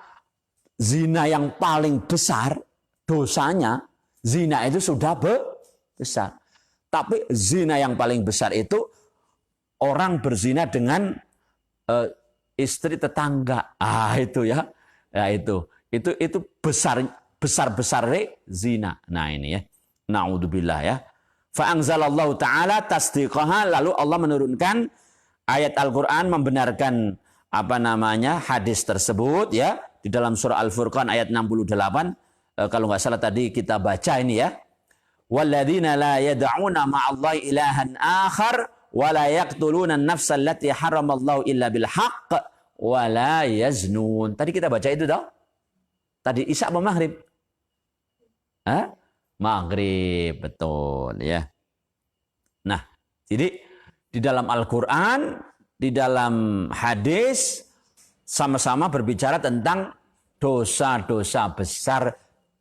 zina yang paling besar dosanya, zina itu sudah besar. Tapi zina yang paling besar itu orang berzina dengan istri tetangga. Itu ya. Ya itu besar zina. Nah ini ya. Naudzubillah ya. Fa anzalallahu ta'ala tasdiqaha, lalu Allah menurunkan ayat Al-Qur'an membenarkan hadis tersebut ya di dalam surah Al-Furqan ayat 68. Kalau nggak salah tadi kita baca ini ya. Walladzina la yad'una ma'allahi ilahan akhar wa la yaqtuluna an-nafsa allati haramallahu illa bil haqq wa la yaznun. Tadi kita baca itu toh? Tadi Isya apa Maghrib? Maghrib, betul ya. Nah, jadi di dalam Al-Qur'an, di dalam hadis sama-sama berbicara tentang dosa-dosa besar,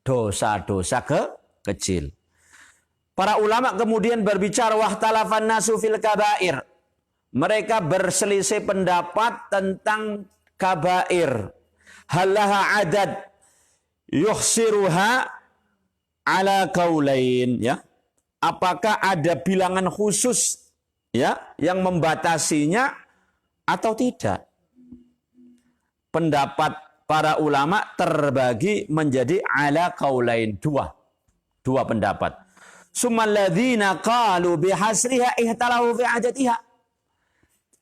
dosa-dosa kecil. Para ulama kemudian berbicara wahtalafan nasu fil kabair. Mereka berselisih pendapat tentang kabair. Halaha adad yuhsiruha ala kaulain ya. Apakah ada bilangan khusus ya yang membatasinya atau tidak? Pendapat para ulama terbagi menjadi ala kaulain, dua pendapat. Sumalladzina qalu bihasriha ihtalahu fi ajatiha.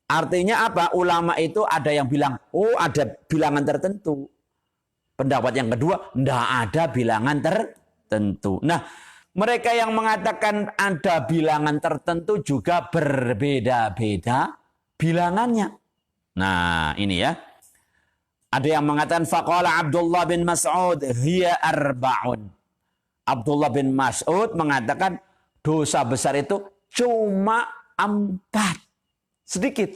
Artinya apa? Ulama itu ada yang bilang, ada bilangan tertentu. Pendapat yang kedua, tidak ada bilangan tertentu. Nah, mereka yang mengatakan ada bilangan tertentu juga berbeda-beda bilangannya. Nah, ini ya. Ada yang mengatakan faqala Abdullah bin Mas'ud hiya arba'un. Abdullah bin Mas'ud mengatakan dosa besar itu cuma 4. Sedikit.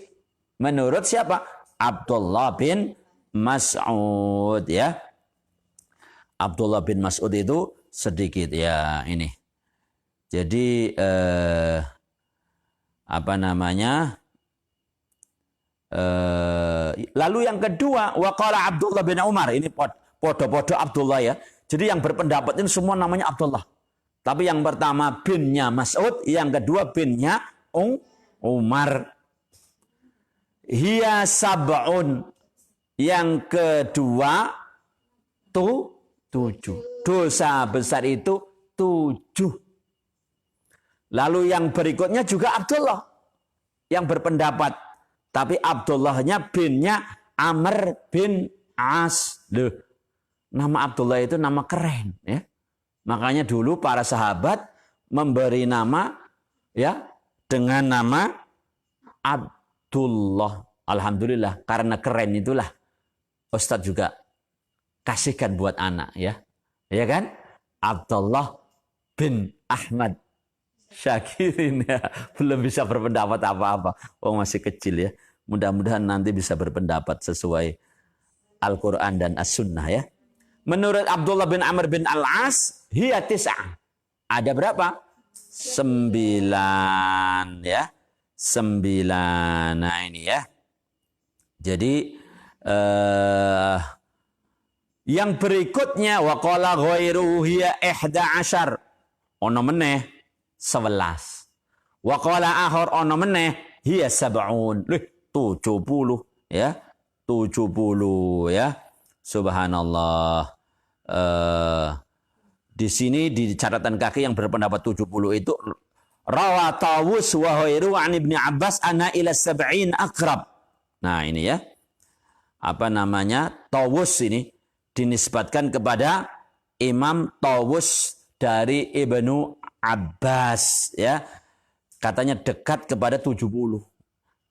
Menurut siapa? Abdullah bin Mas'ud ya. Abdullah bin Mas'ud itu sedikit ya ini. Jadi lalu yang kedua waqala Abdullah bin Umar, ini podo-podo Abdullah ya. Jadi yang berpendapat ini semua namanya Abdullah. Tapi yang pertama binnya Mas'ud, yang kedua binnya Umar. Hiya sab'un. Yang kedua 7. Dosa besar itu 7. Lalu yang berikutnya juga Abdullah yang berpendapat. Tapi Abdullahnya binnya Amr bin As. Loh, nama Abdullah itu nama keren, ya. Makanya dulu para sahabat memberi nama, ya, dengan nama Abdullah. Alhamdulillah, karena keren itulah Ustadz juga kasihkan buat anak, ya. Ya kan? Abdullah bin Ahmad Syakirin, ya. Belum bisa berpendapat apa-apa. Oh, masih kecil, ya. Mudah-mudahan nanti bisa berpendapat sesuai Al-Quran dan As-Sunnah, ya. Menurut Abdullah bin Amr bin Al-As, hiya tis'ah. Ada berapa? 9, ya. 9. Nah, ini, ya. Jadi yang berikutnya waqala ghairu hiya 11. Ono meneh 11. Waqala akhar ono meneh hiya 70. 70, ya. 70, ya. Subhanallah. Di sini di catatan kaki yang berpendapat 70 itu rawa Tawus wa ghairu an Ibnu Abbas ana ila 70 aqrab. Nah, ini, ya. Apa namanya? Tawus ini dinisbatkan kepada Imam Tawus dari Ibnu Abbas, ya. Katanya dekat kepada 70.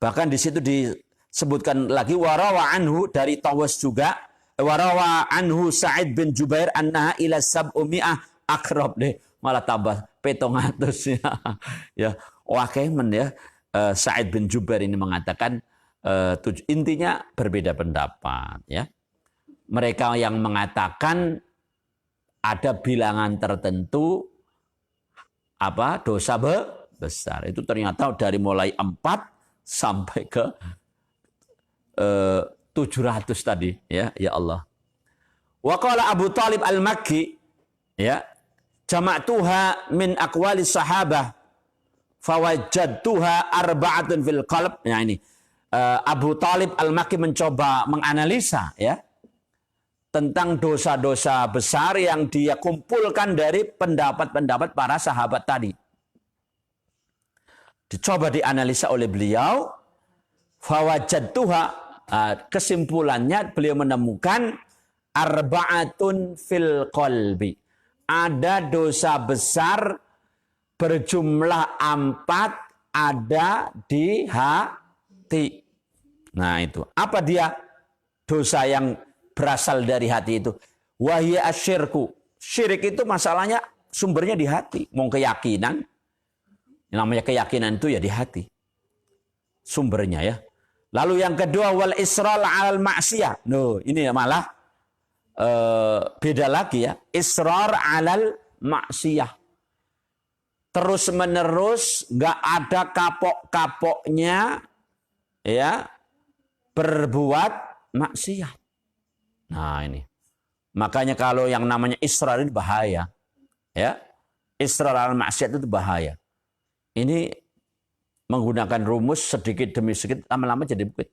Bahkan di situ disebutkan lagi warawa anhu dari Tawus juga, warawa anhu Sa'id bin Jubair annaha ila 700 aqrab deh. Malah tambah 700, ya. Ya, wakemen, ya. Sa'id bin Jubair ini mengatakan intinya berbeda pendapat, ya. Mereka yang mengatakan ada bilangan tertentu apa dosa besar itu ternyata dari mulai 4 sampai ke 700 tadi, ya. Ya Allah. Wa qala Abu Talib Al-Makki, ya, jama'tuha min aqwali sahabah fawajadtuha arba'atun fil qalb. Nah, ini Abu Talib Al-Makki mencoba menganalisa, ya, tentang dosa-dosa besar yang dia kumpulkan dari pendapat-pendapat para sahabat tadi. Dicoba dianalisa oleh beliau, fawajadtuha, kesimpulannya beliau menemukan arba'atun fil qalbi. Ada dosa besar berjumlah 4 ada di hati. Nah, itu. Apa dia dosa yang berasal dari hati itu? Wahya asyirku. Syirik itu masalahnya sumbernya di hati. Mau keyakinan. Yang namanya keyakinan itu ya di hati. Sumbernya, ya. Lalu yang kedua wal isral al maksiyah. No, ini malah beda lagi, ya. Israr alal maksiyah. Terus menerus nggak ada kapok-kapoknya, ya, berbuat maksiat. Nah, ini. Makanya kalau yang namanya israr ini bahaya, ya. Israr al maksiat itu bahaya. Ini menggunakan rumus sedikit demi sedikit lama-lama jadi bukit.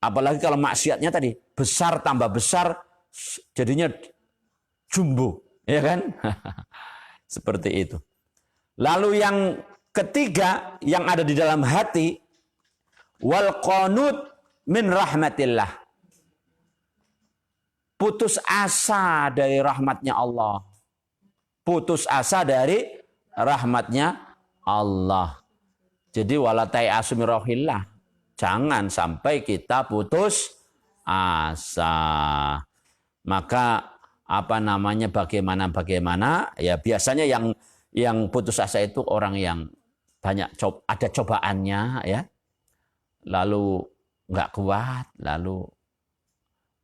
Apalagi kalau maksiatnya tadi besar tambah besar jadinya jumbo, ya kan? Seperti itu. Lalu yang ketiga yang ada di dalam hati, wal qanut min rahmatillah. Putus asa dari rahmatnya Allah. Putus asa dari rahmatnya Allah. Jadi wala ta'asu min rahillah. Jangan sampai kita putus asa. Maka apa namanya bagaimana ya biasanya yang putus asa itu orang yang banyak ada cobaannya, ya. Lalu nggak kuat, lalu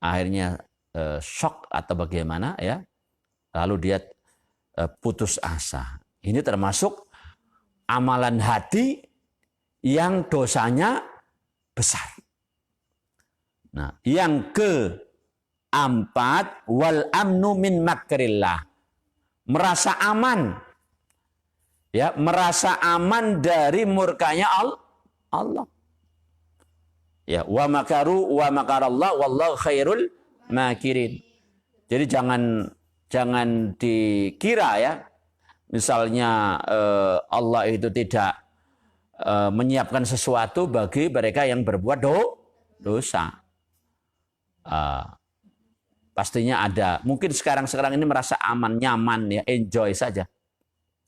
akhirnya shock atau bagaimana, ya. Lalu dia putus asa. Ini termasuk amalan hati yang dosanya besar. Nah, yang keempat wal amnu min makrillah. Merasa aman Ya, merasa aman dari murkanya Allah. Ya, wa makaru wa makarallah wallahu khairul makirin. Jadi jangan dikira ya, misalnya Allah itu tidak menyiapkan sesuatu bagi mereka yang berbuat dosa. Pastinya ada. Mungkin sekarang ini merasa aman, nyaman, ya, enjoy saja.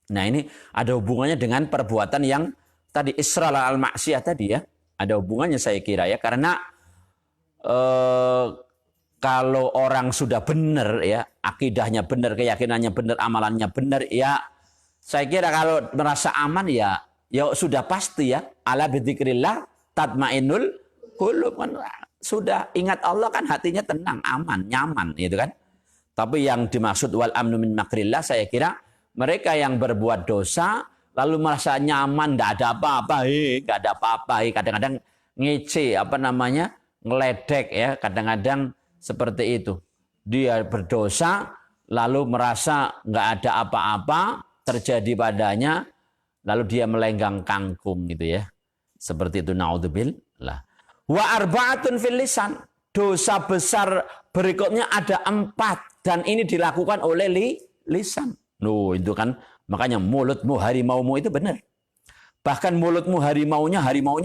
Nah, ini ada hubungannya dengan perbuatan yang tadi Isra al-Ma'siyah tadi ya. Ada hubungannya saya kira ya. Karena kalau orang sudah benar ya, akidahnya benar, keyakinannya benar, amalannya benar ya, saya kira kalau merasa aman ya sudah pasti ya. Ala bidzikrillah tatmainnul qulub. Sudah ingat Allah kan hatinya tenang, aman, nyaman gitu kan. Tapi yang dimaksud wal amnu min makrillah, saya kira mereka yang berbuat dosa lalu merasa nyaman, tidak ada apa-apa, nggak ada apa-apa, kadang-kadang ngece, ngeledek ya, kadang-kadang seperti itu. Dia berdosa lalu merasa nggak ada apa-apa terjadi padanya, lalu dia melenggang kangkung gitu ya. Seperti itu, naudzubillah. Wa arba'atun fil lisan. Dosa besar berikutnya ada 4 dan ini dilakukan oleh lisan. Itu kan makanya mulutmu harimaumu itu benar. Bahkan mulutmu harimaunya harimau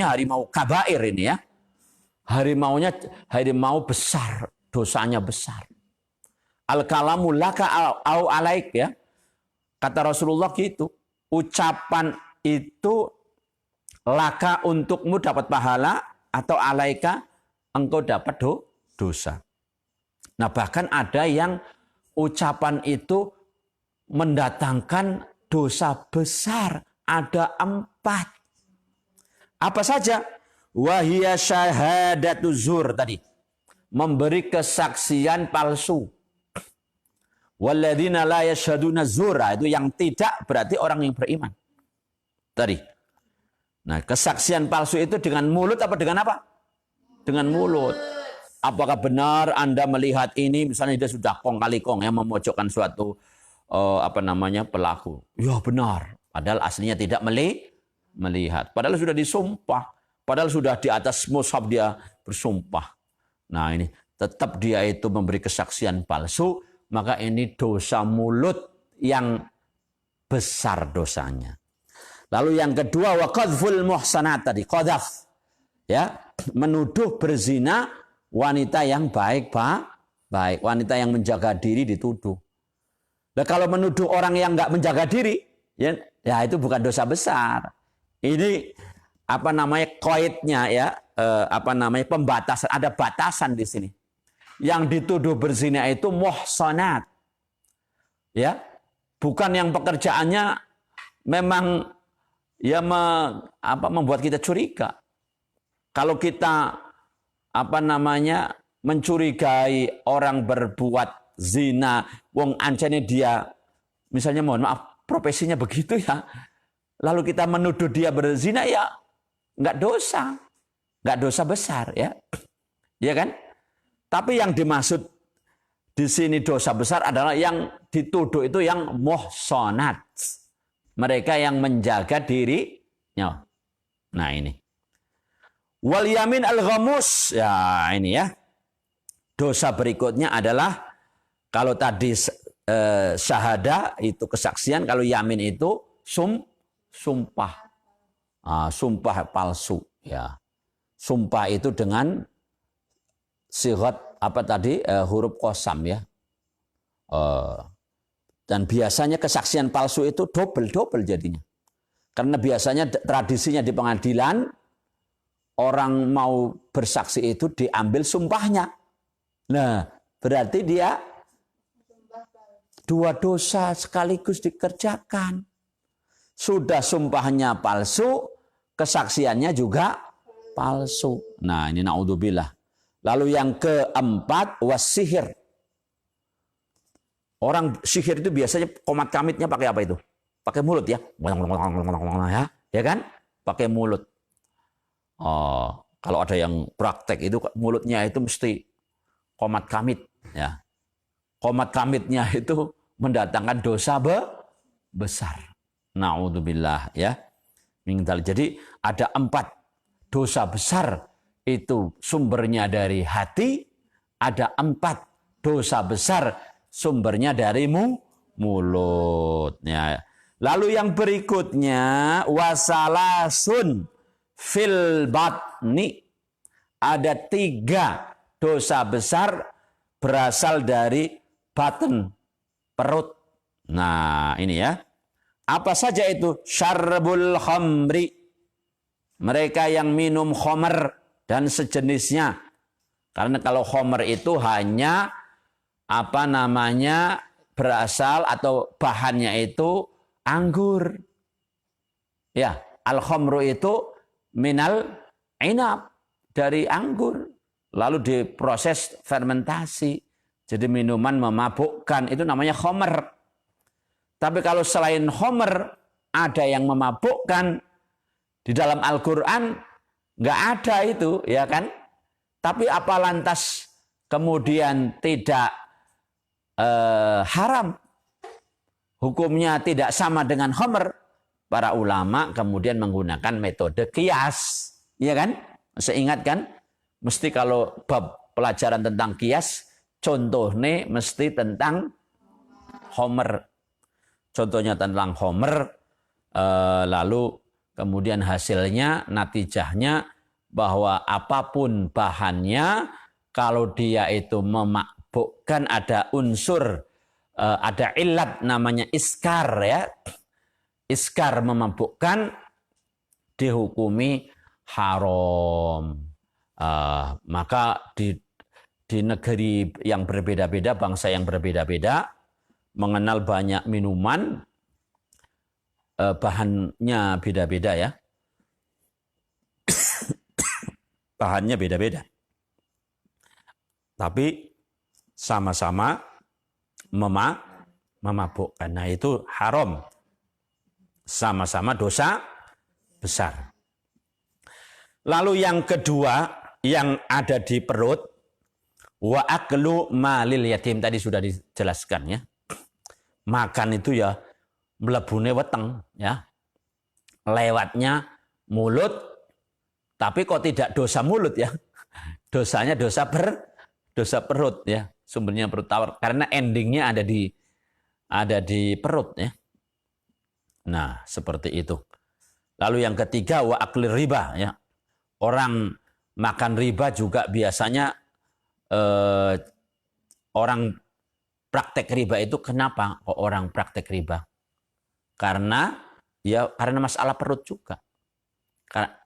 kabair ini ya. Harimau besar, dosanya besar. Al-kalamu laka au alaik ya. Kata Rasulullah gitu. Ucapan itu laka untukmu dapat pahala atau alaika engkau dapat dosa. Nah, bahkan ada yang ucapan itu mendatangkan dosa besar. Ada 4. Apa saja? Wahia syahadatu zur tadi. Memberi kesaksian palsu. Walladzina la yashhaduna zura, itu yang tidak berarti orang yang beriman. Tadi. Nah, kesaksian palsu itu dengan mulut apa dengan apa? Dengan mulut. Apakah benar Anda melihat ini, misalnya dia sudah kong kali kong ya, memojokkan suatu pelaku. Ya benar. Padahal aslinya tidak melihat. Padahal sudah disumpah. Padahal sudah di atas mushaf dia bersumpah. Nah ini tetap dia itu memberi kesaksian palsu. Maka ini dosa mulut yang besar dosanya. Lalu yang kedua wa qadful muhsanat tadi. Qadhaf. Ya, menuduh berzina wanita yang baik. Wanita yang menjaga diri dituduh. Nah, kalau menuduh orang yang nggak menjaga diri, ya itu bukan dosa besar. Ini koidnya ya, pembatasan, ada batasan di sini. Yang dituduh berzina itu muhsanat. Ya, bukan yang pekerjaannya memang ya membuat kita curiga. Kalau kita mencurigai orang berbuat zina, wong ancene dia misalnya mohon maaf profesinya begitu ya, lalu kita menuduh dia berzina ya nggak dosa besar ya, ya kan? Tapi yang dimaksud di sini dosa besar adalah yang dituduh itu yang muhsanat, mereka yang menjaga dirinya. Nah ini wal yamin al ghamus, ya ini ya. Dosa berikutnya adalah kalau tadi syahada itu kesaksian, kalau yamin itu sumpah. Sumpah palsu ya. Sumpah itu dengan sighat huruf qasam ya. Dan biasanya kesaksian palsu itu double jadinya. Karena biasanya tradisinya di pengadilan orang mau bersaksi itu diambil sumpahnya. Nah, berarti dia 2 dosa sekaligus dikerjakan. Sudah sumpahnya palsu, kesaksiannya juga palsu. Nah, ini naudzubillah. Lalu yang keempat, wasihir. Orang sihir itu biasanya komat kamitnya pakai apa itu? Pakai mulut ya. Ya kan? Pakai mulut. Kalau ada yang praktek itu mulutnya itu mesti komat kamit ya. Komat kamitnya itu mendatangkan dosa besar. Na'udzubillah ya. Jadi ada 4 dosa besar itu sumbernya dari hati, ada 4 dosa besar sumbernya dari mulut. Ya. Lalu yang berikutnya wasalasun fil batni, ada 3 dosa besar berasal dari batin, perut. Nah ini ya. Apa saja itu? Syarbul khamri, mereka yang minum khamr dan sejenisnya. Karena kalau khamr itu hanya berasal atau bahannya itu anggur. Ya, al khamru itu minal inab, dari anggur. Lalu diproses fermentasi. Jadi minuman memabukkan itu namanya khamr. Tapi kalau selain khamr ada yang memabukkan, di dalam Al-Quran nggak ada itu, ya kan? Tapi apa lantas kemudian tidak haram? Hukumnya tidak sama dengan khamr? Para ulama kemudian menggunakan metode kias, ya kan? Saya ingat kan? Mesti kalau bab pelajaran tentang kias, contohnya mesti tentang khamr. Contohnya tentang khamr, lalu kemudian hasilnya, natijahnya bahwa apapun bahannya, kalau dia itu memabukkan, ada unsur, ada ilat namanya iskar ya. Iskar memabukkan, dihukumi haram. Maka di negeri yang berbeda-beda, bangsa yang berbeda-beda, mengenal banyak minuman, bahannya beda-beda ya. Bahannya beda-beda. Tapi sama-sama memabukkan. Nah itu haram. Sama-sama dosa besar. Lalu yang kedua yang ada di perut, wa aklu malil yatim, tadi sudah dijelaskan ya. Makan itu ya melebune weteng ya, lewatnya mulut, tapi kok tidak dosa mulut ya, dosanya dosa perut ya, sumbernya perut, karena endingnya ada di perut ya. Nah seperti itu. Lalu yang ketiga wa aklir riba ya, orang makan riba juga biasanya orang praktek riba itu. Kenapa kok orang praktek riba? Karena masalah perut juga.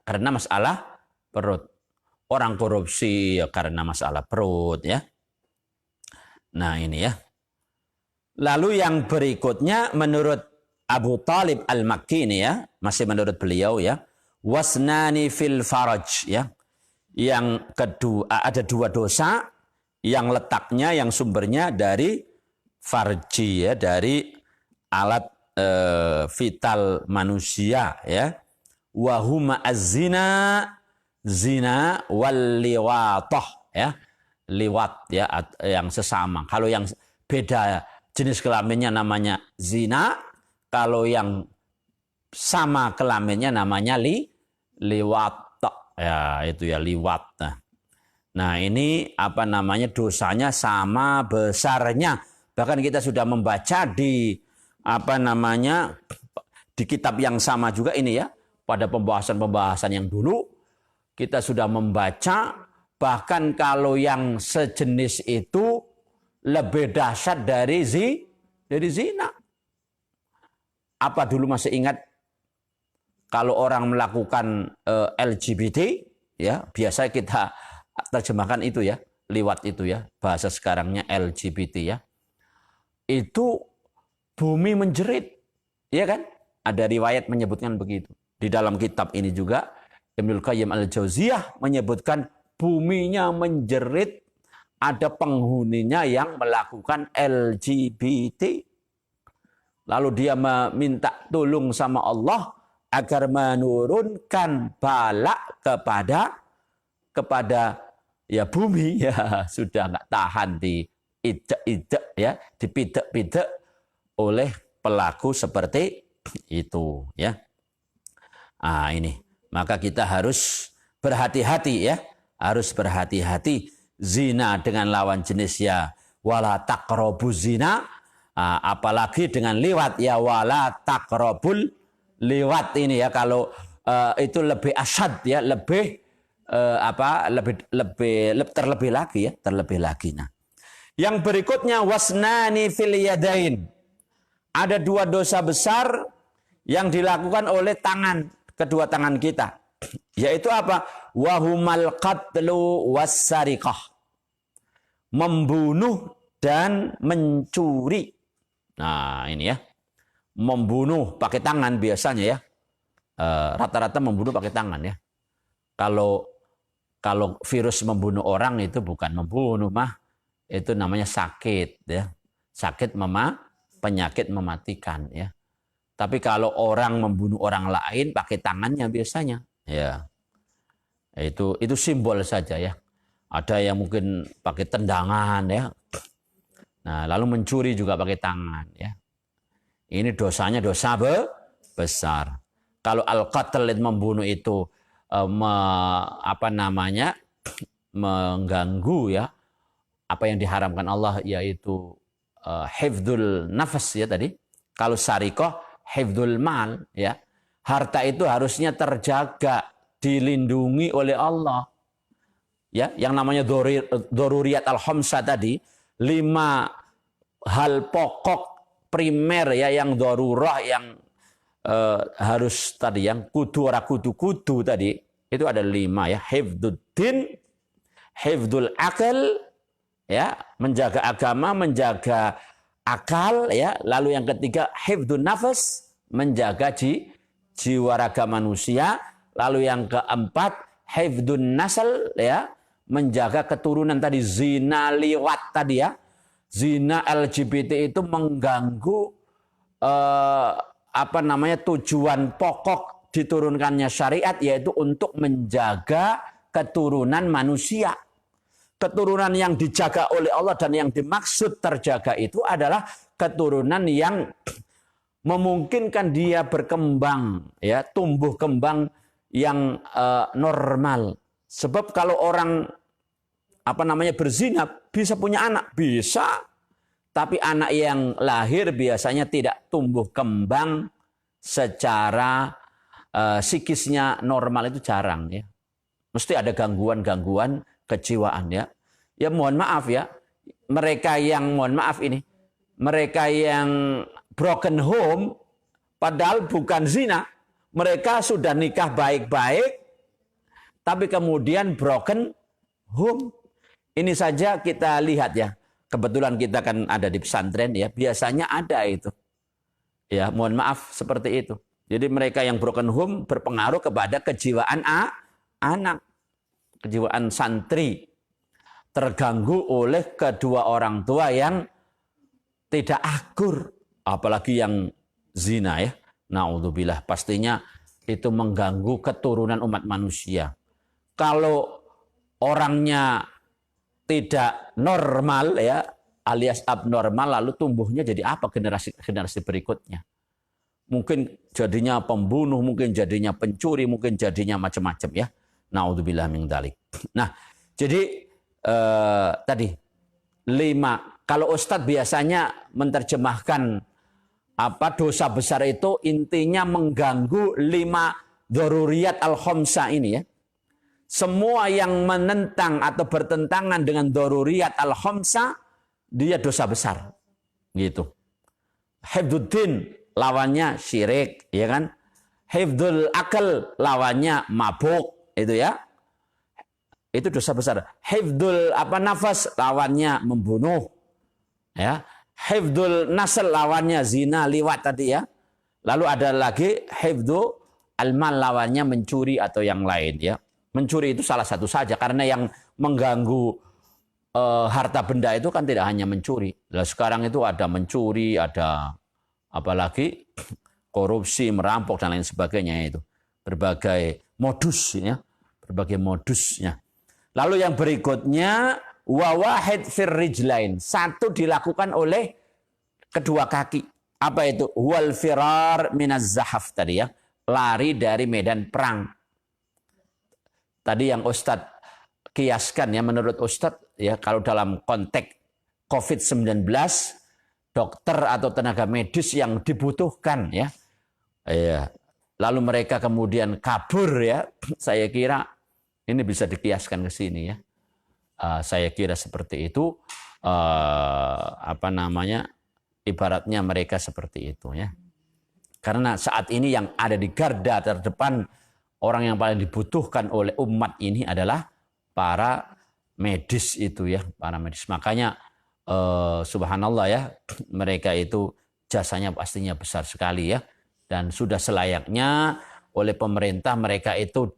Karena masalah perut. Orang korupsi ya karena masalah perut ya. Nah ini ya. Lalu yang berikutnya menurut Abu Talib Al-Makki ini ya, masih menurut beliau ya, wasnani fil faraj ya. Yang kedua ada 2 dosa yang letaknya, yang sumbernya dari farji ya, dari alat vital manusia ya. Wahuma az-zina, zina wal liwatah ya. Liwat ya, yang sesama. Kalau yang beda jenis kelaminnya namanya zina, kalau yang sama kelaminnya namanya liwat ya, itu ya liwat. Nah ini dosanya sama besarnya. Bahkan kita sudah membaca di di kitab yang sama juga ini ya, pada pembahasan yang dulu kita sudah membaca, bahkan kalau yang sejenis itu lebih dahsyat dari zina. Apa dulu masih ingat kalau orang melakukan LGBT ya, biasa kita terjemahkan itu ya, liwat itu ya, bahasa sekarangnya LGBT ya. Itu bumi menjerit, ya kan? Ada riwayat menyebutkan begitu. Di dalam kitab ini juga Ibnul Qayyim Al-Jauziyah menyebutkan buminya menjerit, ada penghuninya yang melakukan LGBT. Lalu dia meminta tolong sama Allah agar menurunkan bala kepada ya bumi ya, sudah nggak tahan diidek-idek ya, dipidek-pidek oleh pelaku seperti Itu ya. Ini. Maka kita harus berhati-hati ya. Harus berhati-hati zina dengan lawan jenis ya wala taqrabu zina. Apalagi dengan liwat ya wala taqrabul liwat ini ya. Kalau itu lebih asyad ya, lebih terlebih lagi ya, terlebih lagi. Nah, yang berikutnya wasnani fil yadain. Ada 2 dosa besar yang dilakukan oleh kedua tangan kita. Yaitu apa? Wahumal qatlu wassariqah. Membunuh dan mencuri. Nah, ini ya. Membunuh pakai tangan biasanya ya. Rata-rata membunuh pakai tangan ya. Kalau virus membunuh orang itu bukan membunuh mah, itu namanya sakit ya. Sakit penyakit mematikan ya. Tapi kalau orang membunuh orang lain pakai tangannya biasanya ya. Itu simbol saja ya. Ada yang mungkin pakai tendangan ya. Nah, lalu mencuri juga pakai tangan ya. Ini dosanya dosa besar. Kalau al-qatl membunuh itu mengganggu ya apa yang diharamkan Allah, yaitu hifdzul nafas ya tadi. Kalau sarikoh hifdzul mal ya. Harta itu harusnya terjaga, dilindungi oleh Allah. Ya, yang namanya doruriyat al-khamsah tadi, 5 hal pokok primer ya yang dorurah, yang harus tadi, yang kudu ora kudu tadi, itu ada 5 ya. Hifdzuddin, hifdzul akal ya, menjaga agama, menjaga akal ya. Lalu yang ketiga hifdzun nafas, menjaga jiwa raga manusia. Lalu yang keempat hifdzun nasl ya, menjaga keturunan tadi. Zina liwat tadi ya, zina LGBT itu mengganggu tujuan pokok diturunkannya syariat, yaitu untuk menjaga keturunan manusia. Keturunan yang dijaga oleh Allah dan yang dimaksud terjaga itu adalah keturunan yang memungkinkan dia berkembang ya, tumbuh kembang yang normal. Sebab kalau orang berzina bisa punya anak, bisa. Tapi anak yang lahir biasanya tidak tumbuh kembang secara psikisnya normal, itu jarang ya. Mesti ada gangguan-gangguan kejiwaan ya. Ya mohon maaf ya, mereka yang broken home, padahal bukan zina. Mereka sudah nikah baik-baik, tapi kemudian broken home. Ini saja kita lihat ya. Kebetulan kita kan ada di pesantren ya, biasanya ada itu. Ya, mohon maaf seperti itu. Jadi mereka yang broken home berpengaruh kepada kejiwaan anak, kejiwaan santri, terganggu oleh kedua orang tua yang tidak akur, apalagi yang zina ya. Naudzubillah, pastinya itu mengganggu keturunan umat manusia. Kalau orangnya tidak normal ya, alias abnormal, lalu tumbuhnya jadi apa generasi berikutnya? Mungkin jadinya pembunuh, mungkin jadinya pencuri, mungkin jadinya macam-macam ya. Naudzubillah min dzalik. Nah, jadi tadi 5. Kalau Ustadz biasanya menerjemahkan dosa besar itu intinya mengganggu 5 doruriyat al-khamsah ini ya. Semua yang menentang atau bertentangan dengan doruriyat al-khamsah, dia dosa besar. Gitu. Hifdzuddin lawannya syirik, ya kan? Hifdzul akal lawannya mabuk, itu ya. Itu dosa besar. Hifdzul nafas lawannya membunuh. Ya. Hifdzul nasl lawannya zina, liwat tadi ya. Lalu ada lagi hifdzu al-mal lawannya mencuri atau yang lain ya. Mencuri itu salah satu saja, karena yang mengganggu harta benda itu kan tidak hanya mencuri. Nah, sekarang itu ada mencuri, ada apalagi korupsi, merampok dan lain sebagainya itu. Berbagai modus ya, berbagai modusnya. Lalu yang berikutnya wawahid fir rijlain, satu dilakukan oleh kedua kaki. Apa itu? Wal firar minaz zahaf tadi ya. Lari dari medan perang. Tadi yang Ustadz kiaskan ya, menurut Ustadz ya, kalau dalam konteks COVID-19, dokter atau tenaga medis yang dibutuhkan ya. Lalu mereka kemudian kabur ya. Saya kira ini bisa dikiaskan ke sini ya. Saya kira seperti itu. Ibaratnya mereka seperti itu ya. Karena saat ini yang ada di garda terdepan, orang yang paling dibutuhkan oleh umat ini adalah para medis itu ya, para medis. Makanya subhanallah ya, mereka itu jasanya pastinya besar sekali ya, dan sudah selayaknya oleh pemerintah mereka itu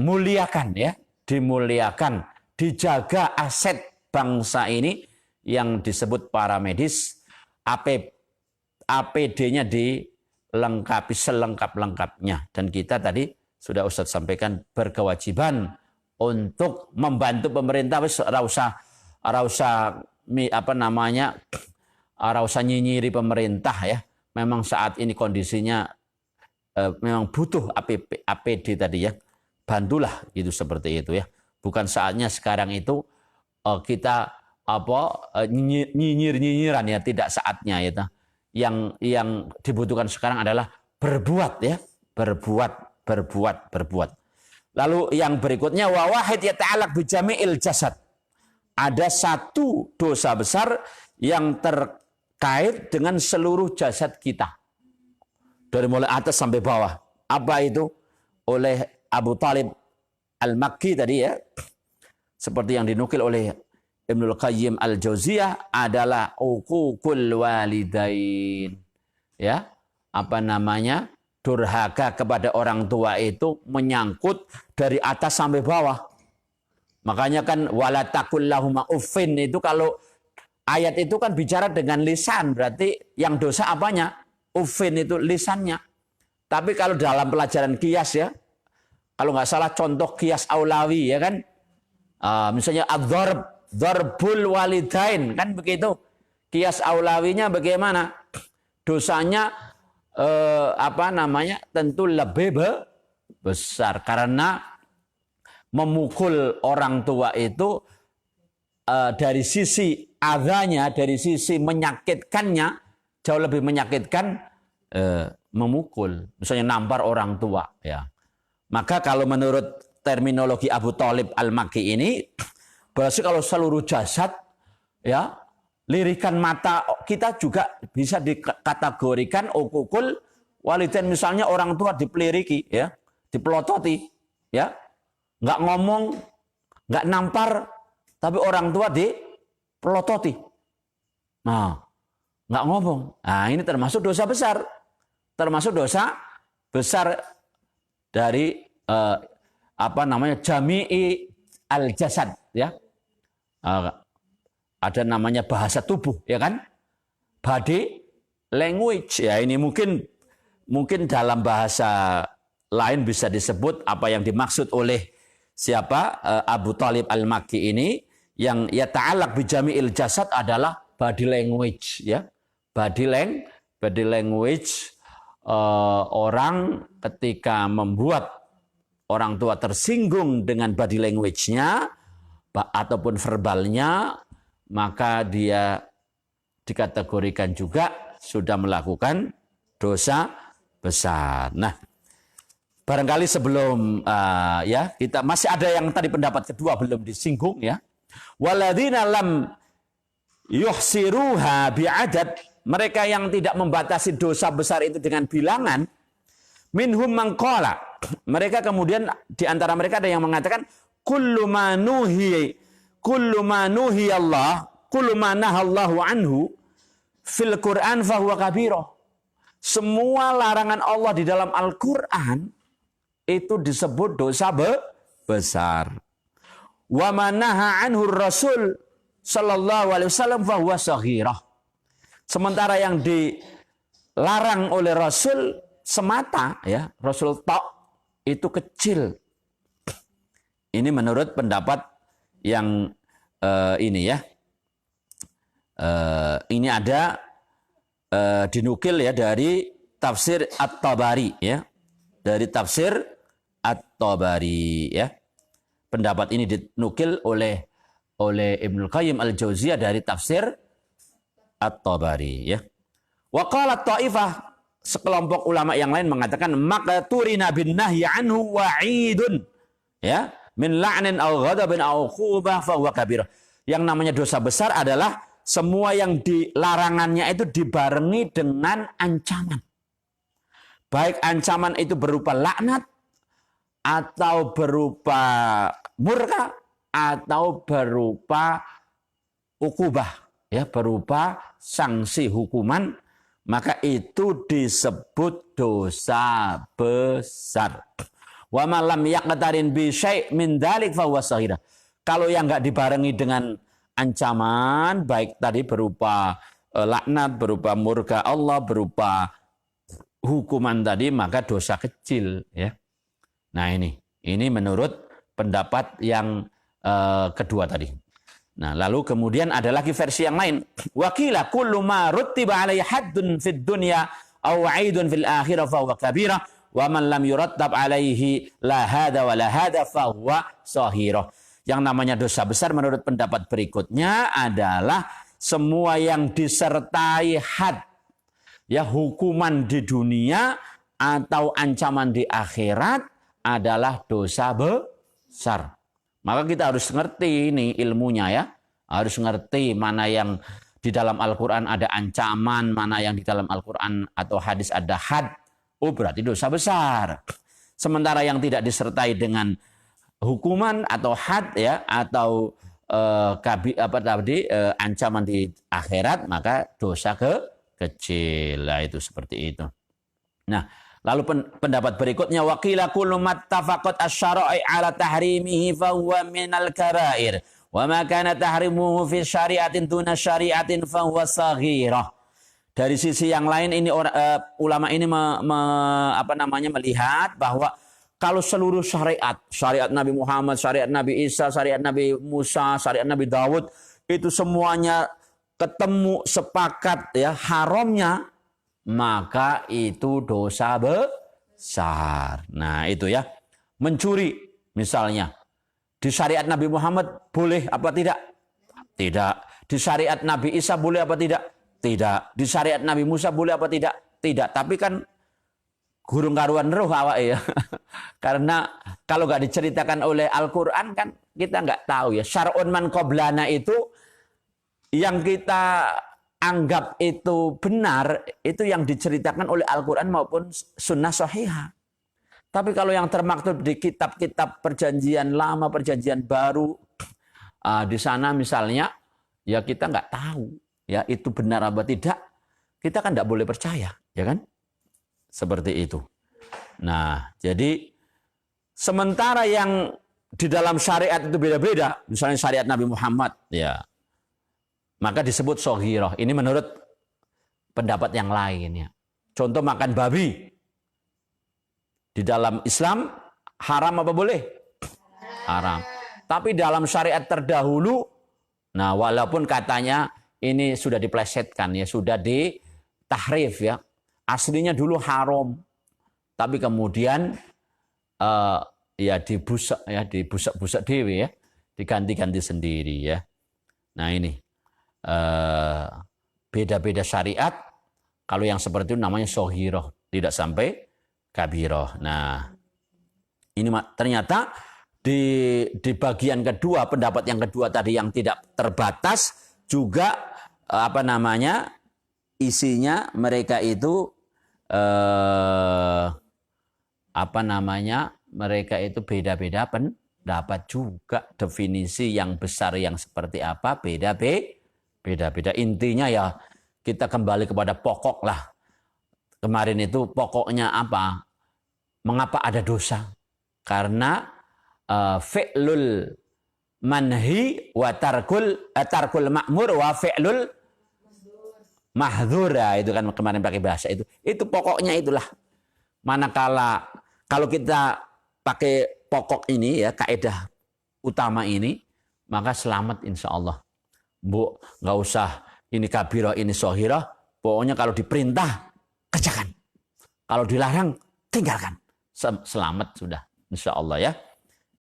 muliakan ya, dimuliakan, dijaga aset bangsa ini yang disebut para medis. APD-nya dilengkapi selengkap-lengkapnya, dan kita tadi sudah Ustadz sampaikan berkewajiban untuk membantu pemerintah. Ora usah nyinyiri pemerintah ya. Memang saat ini kondisinya memang butuh APD tadi ya. Bantulah gitu, seperti itu ya. Bukan saatnya sekarang itu kita nyinyir-nyinyiran ya, tidak saatnya ya. Yang dibutuhkan sekarang adalah berbuat ya, berbuat. Lalu yang berikutnya, wa wahid yata'allaq bi jami'il jasad. Ada satu dosa besar yang terkait dengan seluruh jasad kita. Dari mulai atas sampai bawah. Apa itu? Oleh Abu Talib Al-Makki tadi ya. Seperti yang dinukil oleh Ibnul Qayyim Al-Jauziyah, adalah uququl walidain. Ya, durhaka kepada orang tua itu menyangkut dari atas sampai bawah. Makanya kan wala taqul lahuma uffin, itu kalau ayat itu kan bicara dengan lisan, berarti yang dosa apanya? Uffin itu lisannya. Tapi kalau dalam pelajaran qiyas ya, kalau nggak salah contoh qiyas aulawi ya kan, misalnya dzarbul walidain kan begitu. Qiyas aulawinya bagaimana? Dosanya tentu lebih besar, karena memukul orang tua itu dari sisi adanya, dari sisi menyakitkannya jauh lebih menyakitkan memukul, misalnya nampar orang tua ya. Maka kalau menurut terminologi Abu Talib Al-Makki ini, berarti kalau seluruh jasad ya, lirikan mata kita juga bisa dikategorikan uququl walidain. Misalnya orang tua dipeliriki ya, dipelototi ya, nggak ngomong, nggak nampar, tapi orang tua dipelototi. Nah, nggak ngomong. Nah, ini termasuk dosa besar. Termasuk dosa besar dari jami'i al-jasad ya. Ada namanya bahasa tubuh ya kan, body language ya. Ini mungkin dalam bahasa lain bisa disebut apa yang dimaksud oleh siapa, Abu Talib Al-Makki ini, yang yata'allaq bi jami'il jasad adalah body language ya. Body language orang ketika membuat orang tua tersinggung dengan body language-nya ataupun verbalnya, maka dia dikategorikan juga sudah melakukan dosa besar. Nah, barangkali sebelum kita masih ada yang tadi pendapat kedua belum disinggung ya. Walladzina lam yuhsiruha bi'adad, mereka yang tidak membatasi dosa besar itu dengan bilangan, minhum man qala, mereka kemudian di antara mereka ada yang mengatakan kullu ma nahallahu anhu fil Qur'an fahuwa kabirah. Semua larangan Allah di dalam Al-Qur'an itu disebut dosa besar. Wa manaha anhu Rasul sallallahu alaihi wasallam fahuwa saghirah. Sementara yang dilarang oleh Rasul semata ya, Rasul tok, itu kecil. Ini menurut pendapat yang ini ya. Ini ada dinukil ya dari tafsir At-Tabari ya. Dari tafsir At-Tabari ya. Pendapat ini dinukil oleh Ibnul Qayyim Al-Jauziyah dari tafsir At-Tabari ya. Wa qalat ta'ifah, sekelompok ulama yang lain mengatakan maqturina bin nahyi anhu wa'idun ya min la'nin aw ghadabin aw uqubah fa huwa kabirah. Yang namanya dosa besar adalah semua yang dilarangannya itu dibarengi dengan ancaman. Baik ancaman itu berupa laknat atau berupa murka atau berupa ukubah ya, berupa sanksi hukuman, maka itu disebut dosa besar. Wa ma lam yaqtarin bi syai' min dzalik fa huwa shaghirah. Kalau yang enggak dibarengi dengan ancaman, baik tadi berupa laknat, berupa murka Allah, berupa hukuman tadi, maka dosa kecil ya. Nah, ini menurut pendapat yang kedua tadi. Nah, lalu kemudian ada lagi versi yang lain. Wa qila kullu ma ruttiba alaihi haddun fid dunya aw 'aidun fil akhirah fa huwa kabirah wa man lam yurattab alaihi la hada wa la hada fa huwa shaghirah. Yang namanya dosa besar menurut pendapat berikutnya adalah semua yang disertai had ya, hukuman di dunia atau ancaman di akhirat adalah dosa besar. Maka kita harus ngerti ini ilmunya ya. Harus ngerti mana yang di dalam Al-Quran ada ancaman, mana yang di dalam Al-Quran atau hadis ada had. Oh, berarti dosa besar. Sementara yang tidak disertai dengan hukuman atau had ya, atau ancaman di akhirat, maka dosa kecil. Lah itu seperti itu. Nah, lalu pendapat berikutnya waqila kullu mattafaqat asy-syara'i 'ala tahrimihi fa huwa minal kaba'ir wa ma kana tahrimuhu fi syari'atin duna syari'atin fa huwa shaghirah. Dari sisi yang lain ini ulama ini melihat bahwa kalau seluruh syariat Nabi Muhammad, syariat Nabi Isa, syariat Nabi Musa, syariat Nabi Daud itu semuanya ketemu sepakat ya haramnya, maka itu dosa besar. Nah, itu ya. Mencuri misalnya. Di syariat Nabi Muhammad boleh apa tidak? Tidak. Di syariat Nabi Isa boleh apa tidak? Tidak. Di syariat Nabi Musa boleh apa tidak? Tidak. Tapi kan gurung karuan roh awak ya. Karena kalau nggak diceritakan oleh Al-Quran kan kita nggak tahu ya. Syar'un man qablana itu yang kita anggap itu benar, itu yang diceritakan oleh Al-Quran maupun sunnah sahihah. Tapi kalau yang termaktub di kitab-kitab perjanjian lama, perjanjian baru, di sana misalnya, ya kita nggak tahu ya itu benar apa tidak. Kita kan nggak boleh percaya, ya kan? Seperti itu. Nah, jadi sementara yang di dalam syariat itu beda-beda, misalnya syariat Nabi Muhammad, ya, maka disebut shaghirah. Ini menurut pendapat yang lain ya. Contoh makan babi. Di dalam Islam haram apa boleh? Haram. Tapi dalam syariat terdahulu, nah walaupun katanya ini sudah diplesetkan ya, sudah ditahrif ya. Aslinya dulu haram, tapi kemudian ya dibusak dewe ya, diganti-ganti sendiri ya. Nah ini beda-beda syariat. Kalau yang seperti itu namanya shaghirah, tidak sampai kabirah. Nah ini ternyata di bagian kedua, pendapat yang kedua tadi yang tidak terbatas juga isinya mereka itu mereka itu beda-beda pendapat juga, definisi yang besar yang seperti apa beda-beda. Intinya ya kita kembali kepada pokok lah. Kemarin itu pokoknya apa? Mengapa ada dosa? Karena fi'lul manhi wa tarkul ma'mur wa fi'lul mahdzura, itu kan kemarin pakai bahasa itu. Itu pokoknya itulah. Manakala kalau kita pakai pokok ini ya, kaidah utama ini, maka selamat insya Allah. Bu, nggak usah ini kabirah, ini shaghirah, Pokoknya kalau diperintah, kerjakan. Kalau dilarang, tinggalkan. Selamat sudah, insya Allah ya.